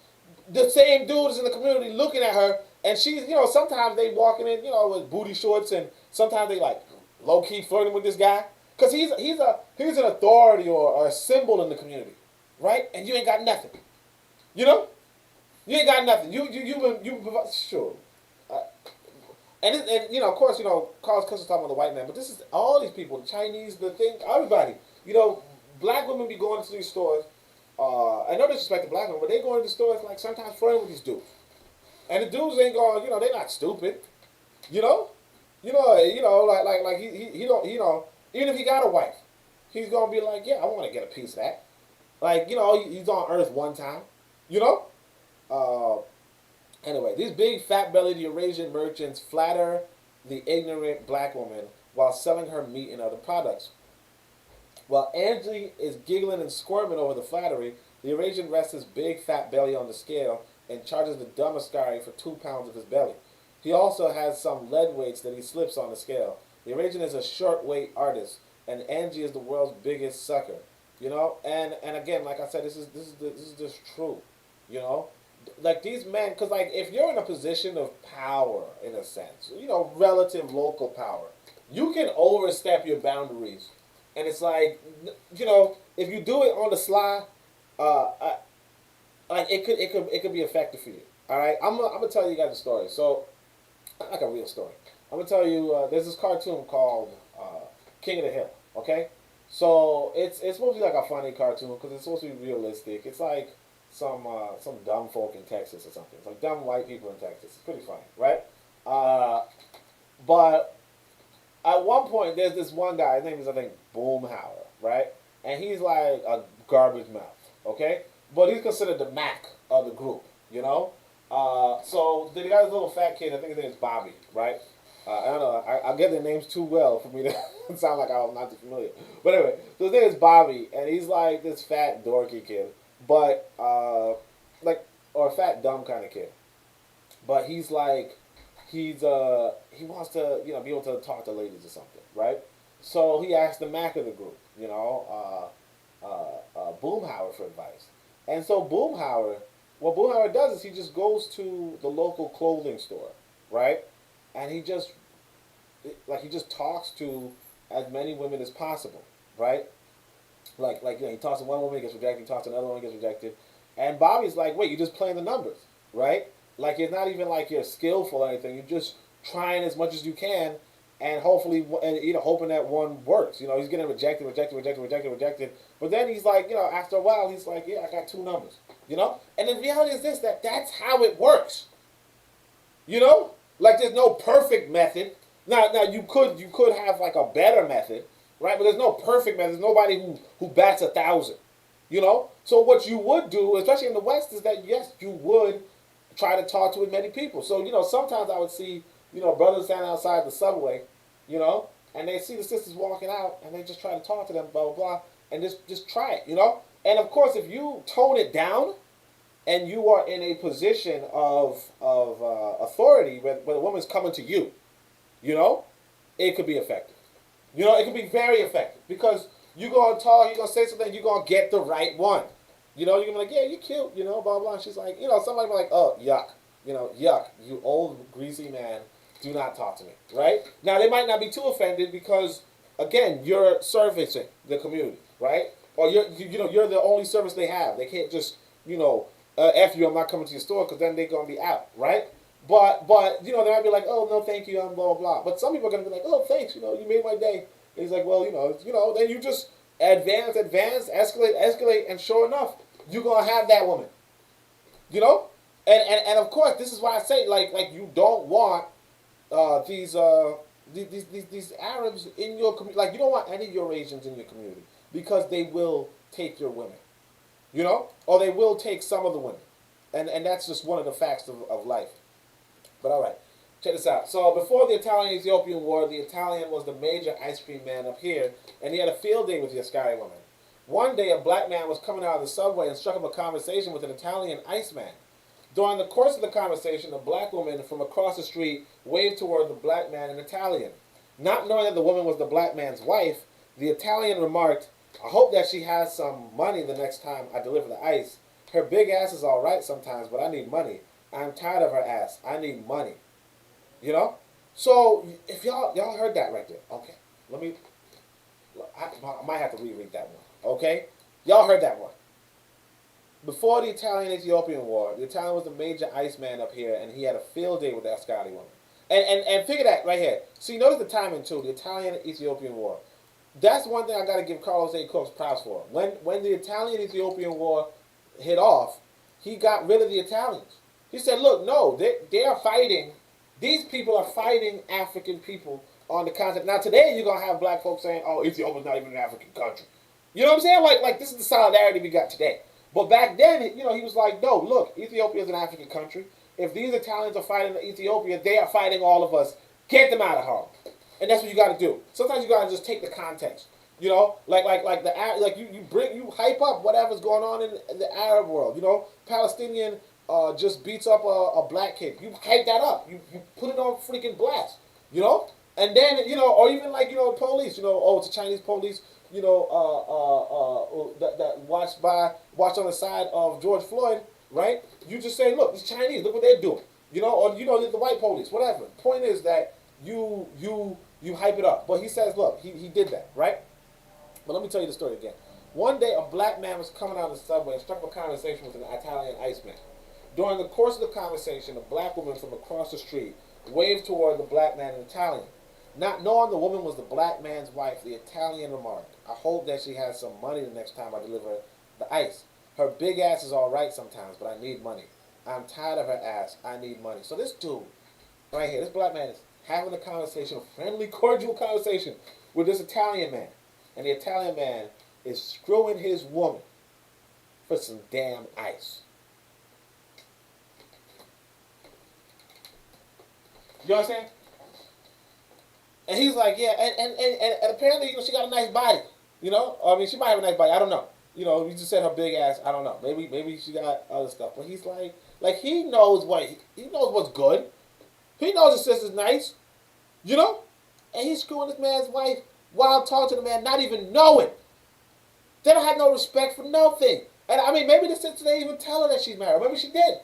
The same dude is in the community looking at her, and she's, sometimes they walking in, with booty shorts, and sometimes they like low key flirting with this guy, cause he's an authority or a symbol in the community, right? And you ain't got nothing, you ain't got nothing. You sure. Of course, Carlos Cousins talking about the white man, but this is all these people, the Chinese, the thing, everybody. Black women be going to these stores. I know disrespect to black women, but they go into stores like sometimes flirting with these dudes, and the dudes ain't going. They're not stupid. Like he don't. Even if he got a wife, he's gonna be like, yeah, I want to get a piece of that. Like he's on Earth one time. You know. Anyway, these big fat-bellied Eurasian merchants flatter the ignorant black woman while selling her meat and other products. While Angie is giggling and squirming over the flattery, the Eurasian rests his big fat belly on the scale and charges the dumb Askari for 2 pounds of his belly. He also has some lead weights that he slips on the scale. The Eurasian is a short weight artist, and Angie is the world's biggest sucker. And again, like I said, this is just true. Like these men, because like if you're in a position of power, in a sense, relative local power, you can overstep your boundaries. And it's like, if you do it on the sly, like it could be effective for you. All right, I'm gonna tell you guys a story. So, like a real story. I'm gonna tell you. There's this cartoon called King of the Hill. Okay, so it's supposed to be like a funny cartoon because it's supposed to be realistic. It's like some dumb folk in Texas or something. It's like dumb white people in Texas. It's pretty funny, right? But at one point, there's this one guy. His name is, I think, Boomhauer, right? And he's like a garbage mouth, okay? But he's considered the Mac of the group, So the guy's little fat kid. I think his name is Bobby, right? I don't know. I get their names too well for me to sound like I'm not too familiar. But anyway, so his name is Bobby, and he's like this fat dorky kid, but or a fat dumb kind of kid. But he's like. He wants to be able to talk to ladies or something, right? So he asked the Mac of the group, Boomhauer for advice, and so Boomhauer What Boo Howard does is he just goes to the local clothing store, right? And he just talks to as many women as possible, right? He talks to one woman, he gets rejected. He talks to another one, he gets rejected. And Bobby's like, wait, you're just playing the numbers, right? Like it's not even like you're skillful or anything. You're just trying as much as you can, and hopefully, and hoping that one works. He's getting rejected. But then he's like, after a while, he's like, yeah, I got two numbers. And the reality is this: that's how it works. Like there's no perfect method. Now you could have like a better method, right? But there's no perfect method. There's nobody who bats 1,000. So what you would do, especially in the West, is that yes, you would try to talk to as many people. So sometimes I would see brothers standing outside the subway, and they see the sisters walking out, and they just try to talk to them, blah blah blah, and just try it. And of course, if you tone it down, and you are in a position of authority where the woman's coming to you, it could be effective. It can be very effective because you're going to talk, you're going to say something, you're going to get the right one. You're going to be like, yeah, you're cute, blah, blah. And she's like, somebody be like, oh, yuck. Yuck, you old, greasy man, do not talk to me, right? Now, they might not be too offended because, again, you're servicing the community, right? Or you're the only service they have. They can't just, F you, I'm not coming to your store because then they're going to be out, right? But they might be like, oh, no, thank you, I'm blah, blah, blah. But some people are going to be like, oh, thanks, you made my day. And he's like, well, then you just advance, escalate, and sure enough, you're going to have that woman. And of course, this is why I say, like you don't want these Arabs in your community. Like, you don't want any Eurasians in your community because they will take your women. Or they will take some of the women. And that's just one of the facts of life. But all right, check this out. So before the Italian-Ethiopian War, the Italian was the major ice cream man up here, and he had a field day with the Askari woman. One day, a black man was coming out of the subway and struck up a conversation with an Italian iceman. During the course of the conversation, a black woman from across the street waved toward the black man in Italian. Not knowing that the woman was the black man's wife, the Italian remarked, I hope that she has some money the next time I deliver the ice. Her big ass is all right sometimes, but I need money. I'm tired of her ass. I need money. So if y'all heard that right there, okay. I might have to reread that one. Okay, y'all heard that one. Before the Italian-Ethiopian War, the Italian was the major iceman up here, and he had a field day with the Askari woman. And figure that right here. See, notice the timing too. The Italian-Ethiopian War. That's one thing I got to give Carlos A. Cook's props for. When the Italian-Ethiopian War hit off, he got rid of the Italians. He said, look, no, they are fighting. These people are fighting African people on the continent. Now, today you're going to have black folks saying, oh, Ethiopia's not even an African country. You know what I'm saying? Like this is the solidarity we got today. But back then, he was like, no, look, Ethiopia is an African country. If these Italians are fighting Ethiopia, they are fighting all of us. Get them out of Harlem. And that's what you got to do. Sometimes you got to just take the context. You hype up whatever's going on in the Arab world. Palestinian just beats up a black kid. You hype that up. You put it on freaking blast. And then or even police. Oh, it's a Chinese police. That watched on the side of George Floyd. Right? You just say, look, these Chinese. Look what they're doing. Or the white police. Whatever. The point is that you hype it up. But he says, look, he did that, right? But let me tell you the story again. One day, a black man was coming out of the subway and struck up a conversation with an Italian iceman. During the course of the conversation, a black woman from across the street waved toward the black man in Italian. Not knowing the woman was the black man's wife, the Italian remarked, I hope that she has some money the next time I deliver the ice. Her big ass is all right sometimes, but I need money. I'm tired of her ass. I need money. So this dude, right here, this black man is having a conversation, a friendly, cordial conversation with this Italian man. And the Italian man is screwing his woman for some damn ice. You know what I'm saying? And he's like, yeah, and apparently, she got a nice body. I mean, she might have a nice body. I don't know. You just said her big ass. I don't know. Maybe she got other stuff. But he's like he knows he knows what's good. He knows his sister's nice. And he's screwing this man's wife while talking to the man, not even knowing. They don't have no respect for nothing. And I mean, maybe the sister didn't even tell her that she's married. Maybe she did.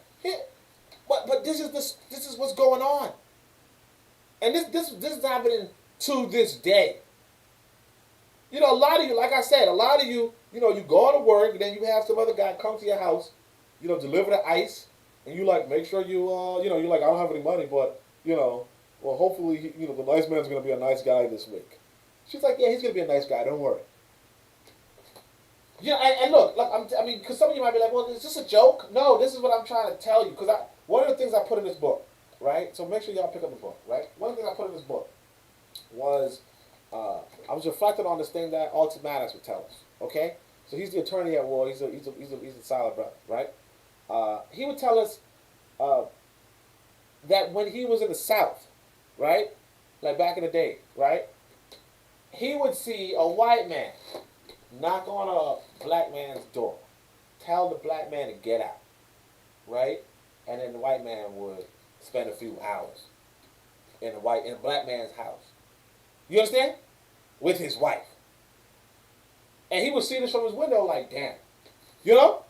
But this is what's going on. And this is happening to this day. You know, a lot of you, like I said, a lot of you, you know, you go to work, and then you have some other guy come to your house, you know, deliver the ice, and you like make sure you, you know, you're like, I don't have any money, but you know, well, hopefully, you know, the nice man's gonna be a nice guy this week. She's like, yeah, he's gonna be a nice guy. Don't worry. Yeah, and look, I mean, because some of you might be like, well, is this a joke? No, this is what I'm trying to tell you. Because one of the things I put in this book, right? So make sure y'all pick up the book, right? One of the things I put in this book was I was reflecting on this thing that Alton Maddox would tell us. Okay, so he's the attorney at war. He's a solid brother, right? He would tell us that when he was in the South, right, like back in the day, right, he would see a white man knock on a black man's door, tell the black man to get out, right? And then the white man would spend a few hours in a black man's house. You understand? With his wife. And he would see this from his window like, damn. You know?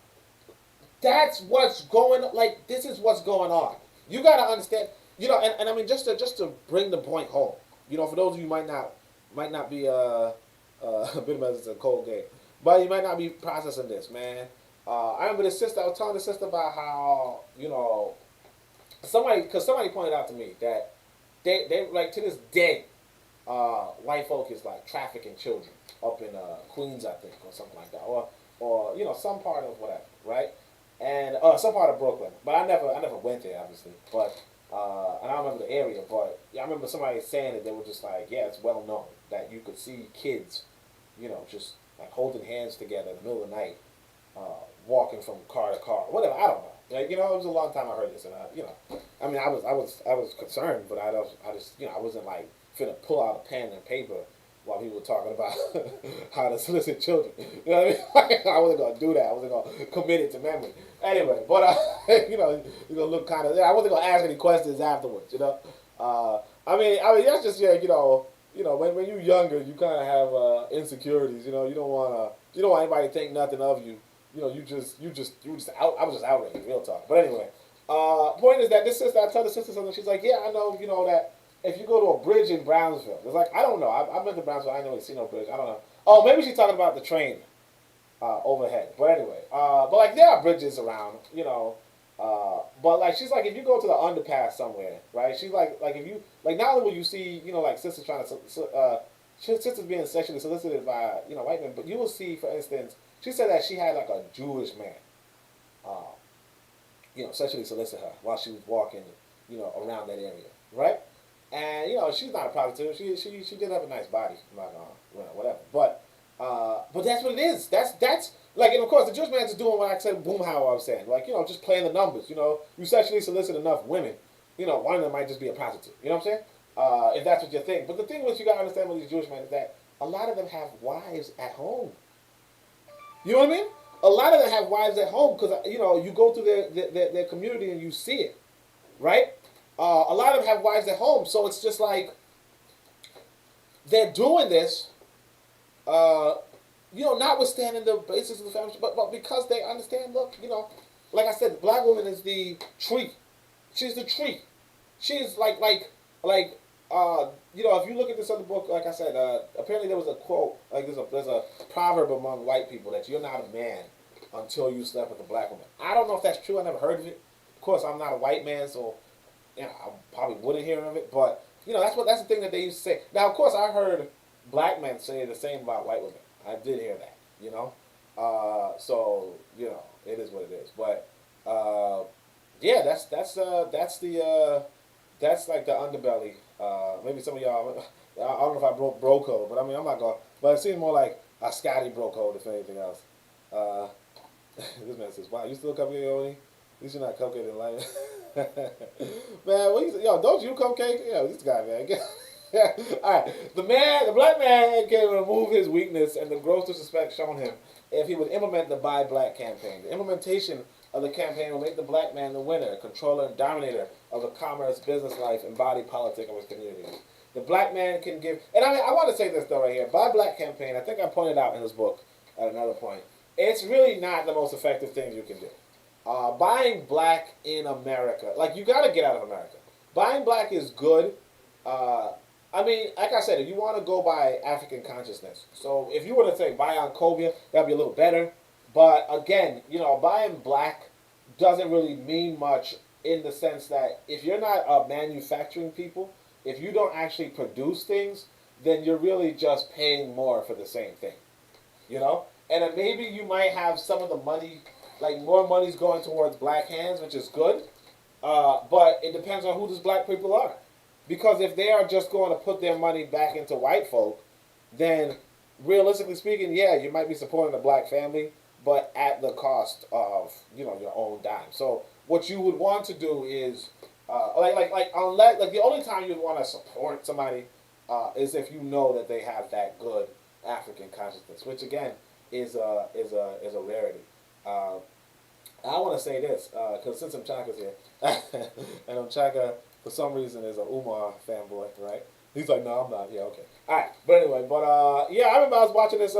That's what's going on. Like, this is what's going on. You got to understand. You know, and I mean, just to bring the point home, you know, for those of you who might not be a bit of a cold game, but you might not be processing this, man. I remember I was telling the sister about how, you know, somebody pointed out to me that they like to this day, white folk is like trafficking children up in Queens, I think, or something like that, or you know, some part of whatever, right? And some part of Brooklyn, but I never went there, obviously, but and I don't remember the area, but yeah, I remember somebody saying that they were just like, yeah, it's well known that you could see kids, you know, just like holding hands together in the middle of the night, walking from car to car, whatever. I don't know. Like, you know, it was a long time I heard this, and you know, I mean, I was concerned, but I just, you know, I wasn't like finna pull out a pen and paper while people were talking about how to solicit children. You know what I mean? I wasn't gonna do that. I wasn't gonna commit it to memory. Anyway, but you know, you're gonna look kind of. I wasn't gonna ask any questions afterwards. You know, I mean, that's just, yeah, you know, when you're younger, you kind of have insecurities. You know, you don't want anybody to think nothing of you. You know, you just out. I was just outraged, real talk. But anyway, point is that this sister, I tell the sister something. She's like, yeah, I know, you know, that if you go to a bridge in Brownsville, it's like, I don't know. I've been to Brownsville. I ain't really seen no bridge. I don't know. Oh, maybe she's talking about the train overhead. But anyway, but like there are bridges around, you know. But like she's like, if you go to the underpass somewhere, right? She's like if you like, not only will you see, you know, like sisters trying to sisters being sexually solicited by, you know, white men, but you will see, for instance, she said that she had like a Jewish man, you know, sexually solicit her while she was walking, you know, around that area, right? And you know, she's not a prostitute. She did have a nice body, not whatever. But that's what it is. That's like, and of course the Jewish man is doing what I said, boom, how I was saying, like, you know, just playing the numbers. You know, you sexually solicit enough women, you know, one of them might just be a prostitute. You know what I'm saying? If that's what you think. But the thing which you gotta understand with these Jewish men is that a lot of them have wives at home. You know what I mean? A lot of them have wives at home because, you know, you go through their community and you see it, right? A lot of them have wives at home, so it's just like they're doing this, you know, notwithstanding the basics of the family, but because they understand, look, you know, like I said, the black woman is the tree. She's the tree. She's like, you know, if you look at this other book, like I said, apparently there was a quote, like there's a proverb among white people that you're not a man until you slept with a black woman. I don't know if that's true. I never heard of it. Of course, I'm not a white man, so, you know, I probably wouldn't hear of it. But, you know, that's the thing that they used to say. Now, of course, I heard black men say the same about white women. I did hear that, you know. So, you know, it is what it is. But, yeah, that's like the underbelly. Maybe some of y'all, I don't know if I broke bro code, but I mean, I'm not going to, but it seems more like a Scotty bro code, if anything else. This man says, wow, you still cupcake, Oni? At least you're not cupcake in life. Man, what you say? Yo, don't you cupcake? Yo, this guy, man. Alright, the black man can remove his weakness and the gross disrespect shown him if he would implement the Buy Black campaign. The implementation of the campaign will make the black man the winner, controller, and dominator of the commerce, business life, and body politic of his community. The black man can give, and I mean, I want to say this though right here. Buy Black campaign, I think I pointed out in this book at another point, it's really not the most effective thing you can do. Buying black in America, like you got to get out of America. Buying black is good. Uh, I mean, like I said, if you want to go by African consciousness, so if you were to say buy on Cobia, that'd be a little better. But again, buying black doesn't really mean much in the sense that if you're not manufacturing people, if you don't actually produce things, then you're really just paying more for the same thing, And then maybe you might have some of the money, like more money's going towards black hands, which is good. But it depends on who these black people are. Because if they are just going to put their money back into white folk, then realistically speaking, yeah, you might be supporting a black family, but at the cost of your own dime. So what you would want to do is unless the only time you'd want to support somebody is if you know that they have that good African consciousness, which again is a rarity. I want to say this because since Mchaka's here, and Mchaka for some reason is an Umar fanboy, right? He's like, no, I'm not. Yeah, okay. All right, but anyway, yeah, I remember I was watching this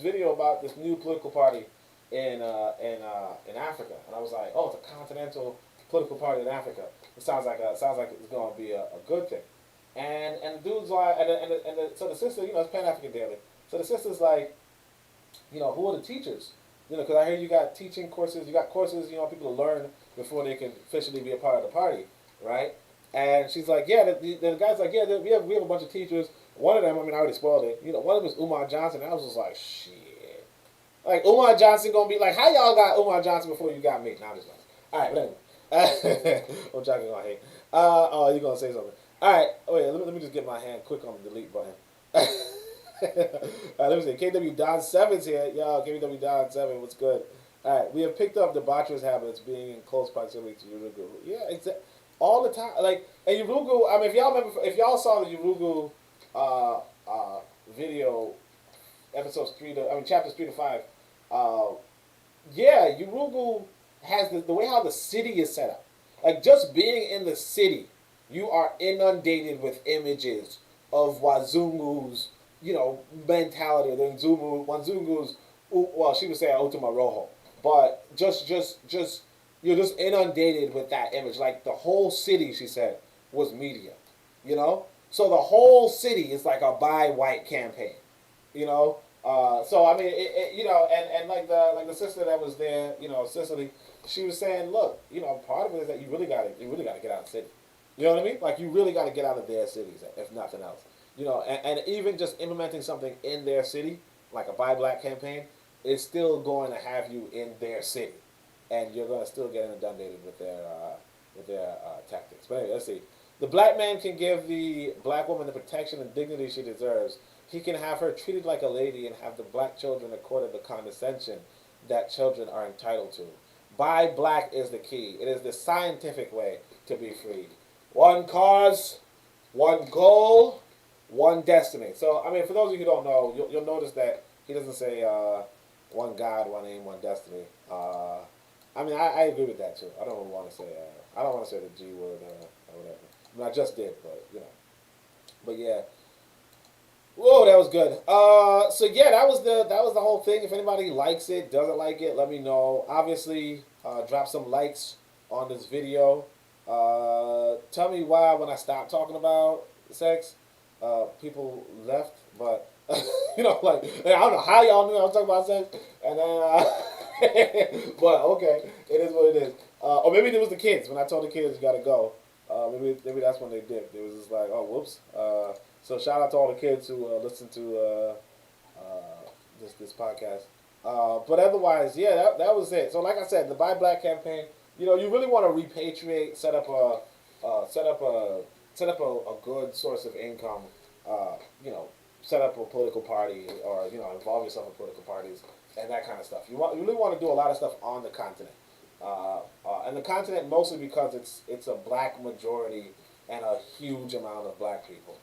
video about this new political party in Africa, and I was like, oh, it's a continental political party in Africa. It sounds like it's going to be a good thing. And the dude's like, so the sister, it's Pan-African Daily. So the sister's like, who are the teachers? Because I hear you got teaching courses, you got courses, people to learn before they can officially be a part of the party, right? And she's like, yeah, the guy's like, yeah, we have a bunch of teachers. One of them, I already spoiled it. One of them is Umar Johnson. And I was just like, shit. Like, Umar Johnson gonna be like, how y'all got Umar Johnson before you got me? Nah, I'm just like, all right, but anyway. I'm Johnson gonna hate. Oh, you gonna say something. All right, wait, let me just get my hand quick on the delete button. Let me see. KW Don 7's here. Yo, KW Don 7, what's good? All right, we have picked up debaucherous habits being in close proximity to Urugu. Yeah, exactly. All the time. Like, and Urugu, if y'all saw the Urugu video, chapters 3 to 5, yeah, Urugu has the way how the city is set up. Like, just being in the city, you are inundated with images of Wazungu's, mentality, or the Wazungu's, well, she would say Otuma Rojo, but just you're just inundated with that image. Like the whole city, she said, was media, So the whole city is like a buy white campaign, So I mean, and like the sister that was there, Cicely, she was saying, look, part of it is that you really gotta get out of the city. You know what I mean? Like you really gotta get out of their cities, if nothing else. And even just implementing something in their city, like a buy black campaign, is still going to have you in their city, and you're going to still get inundated with their tactics. But anyway, let's see. The black man can give the black woman the protection and dignity she deserves. He can have her treated like a lady and have the black children accorded the condescension that children are entitled to. Buy black is the key. It is the scientific way to be freed. One cause, one goal, one destiny. So, I mean, for those of you who don't know, you'll notice that he doesn't say one God, one aim, one destiny. I mean, I agree with that too. I don't want to say the G word or whatever. I mean, I just did, but But yeah. Whoa, that was good. So yeah, that was the whole thing. If anybody likes it, doesn't like it, let me know. Obviously, drop some likes on this video. Tell me why when I stopped talking about sex, people left, but like I don't know how y'all knew I was talking about sex, and then but okay, it is what it is. Or maybe it was the kids when I told the kids you gotta go. Maybe that's when they did. It was just like, oh whoops. So shout out to all the kids who listen to this podcast. But otherwise, yeah, that was it. So like I said, the Buy Black campaign. You really want to repatriate, set up a good source of income. Set up a political party, or involve yourself in political parties and that kind of stuff. You really want to do a lot of stuff on the continent, and the continent mostly because it's a black majority and a huge amount of black people.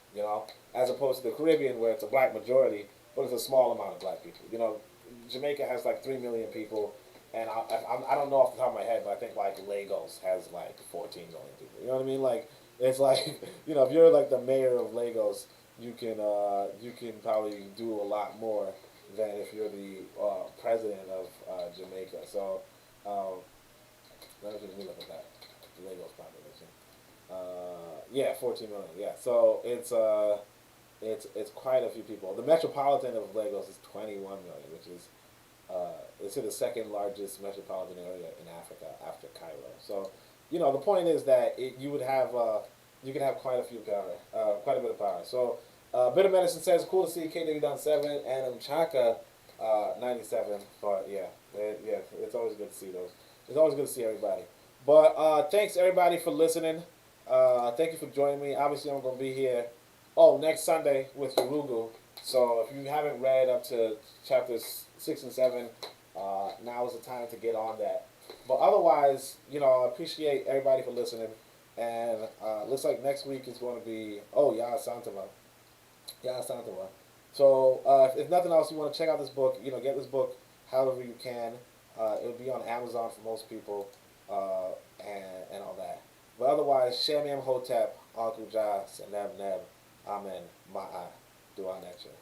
As opposed to the Caribbean where it's a black majority but it's a small amount of black people. Jamaica has like 3 million people. And I don't know off the top of my head, but I think like Lagos has like 14 million people. You know what I mean? Like it's like if you're like the mayor of Lagos, you can probably do a lot more than if you're the president of Jamaica. So let me look at that. Lagos population. Yeah, 14 million. Yeah, so it's quite a few people. The metropolitan of Lagos is 21 million, which is it's the second largest metropolitan area in Africa after Cairo. So, the point is that you could have quite a few power, quite a bit of power. So, Bit of Medicine says cool to see KW down 7 and Chaka 97. But yeah, it's always good to see those. It's always good to see everybody. But thanks everybody for listening. Thank you for joining me. Obviously, I'm gonna be here. Oh, next Sunday with Urugu. So if you haven't read up to chapters 6 and 7, now is the time to get on that. But otherwise, I appreciate everybody for listening. And looks like next week is going to be Ya Santava. Ya Santava. So if nothing else, you want to check out this book. Get this book however you can. It'll be on Amazon for most people, and all that. But otherwise, Shemiam Hotep, Uncle Ja, Seneb Neb, Amen, Ma'a, Dua Nature.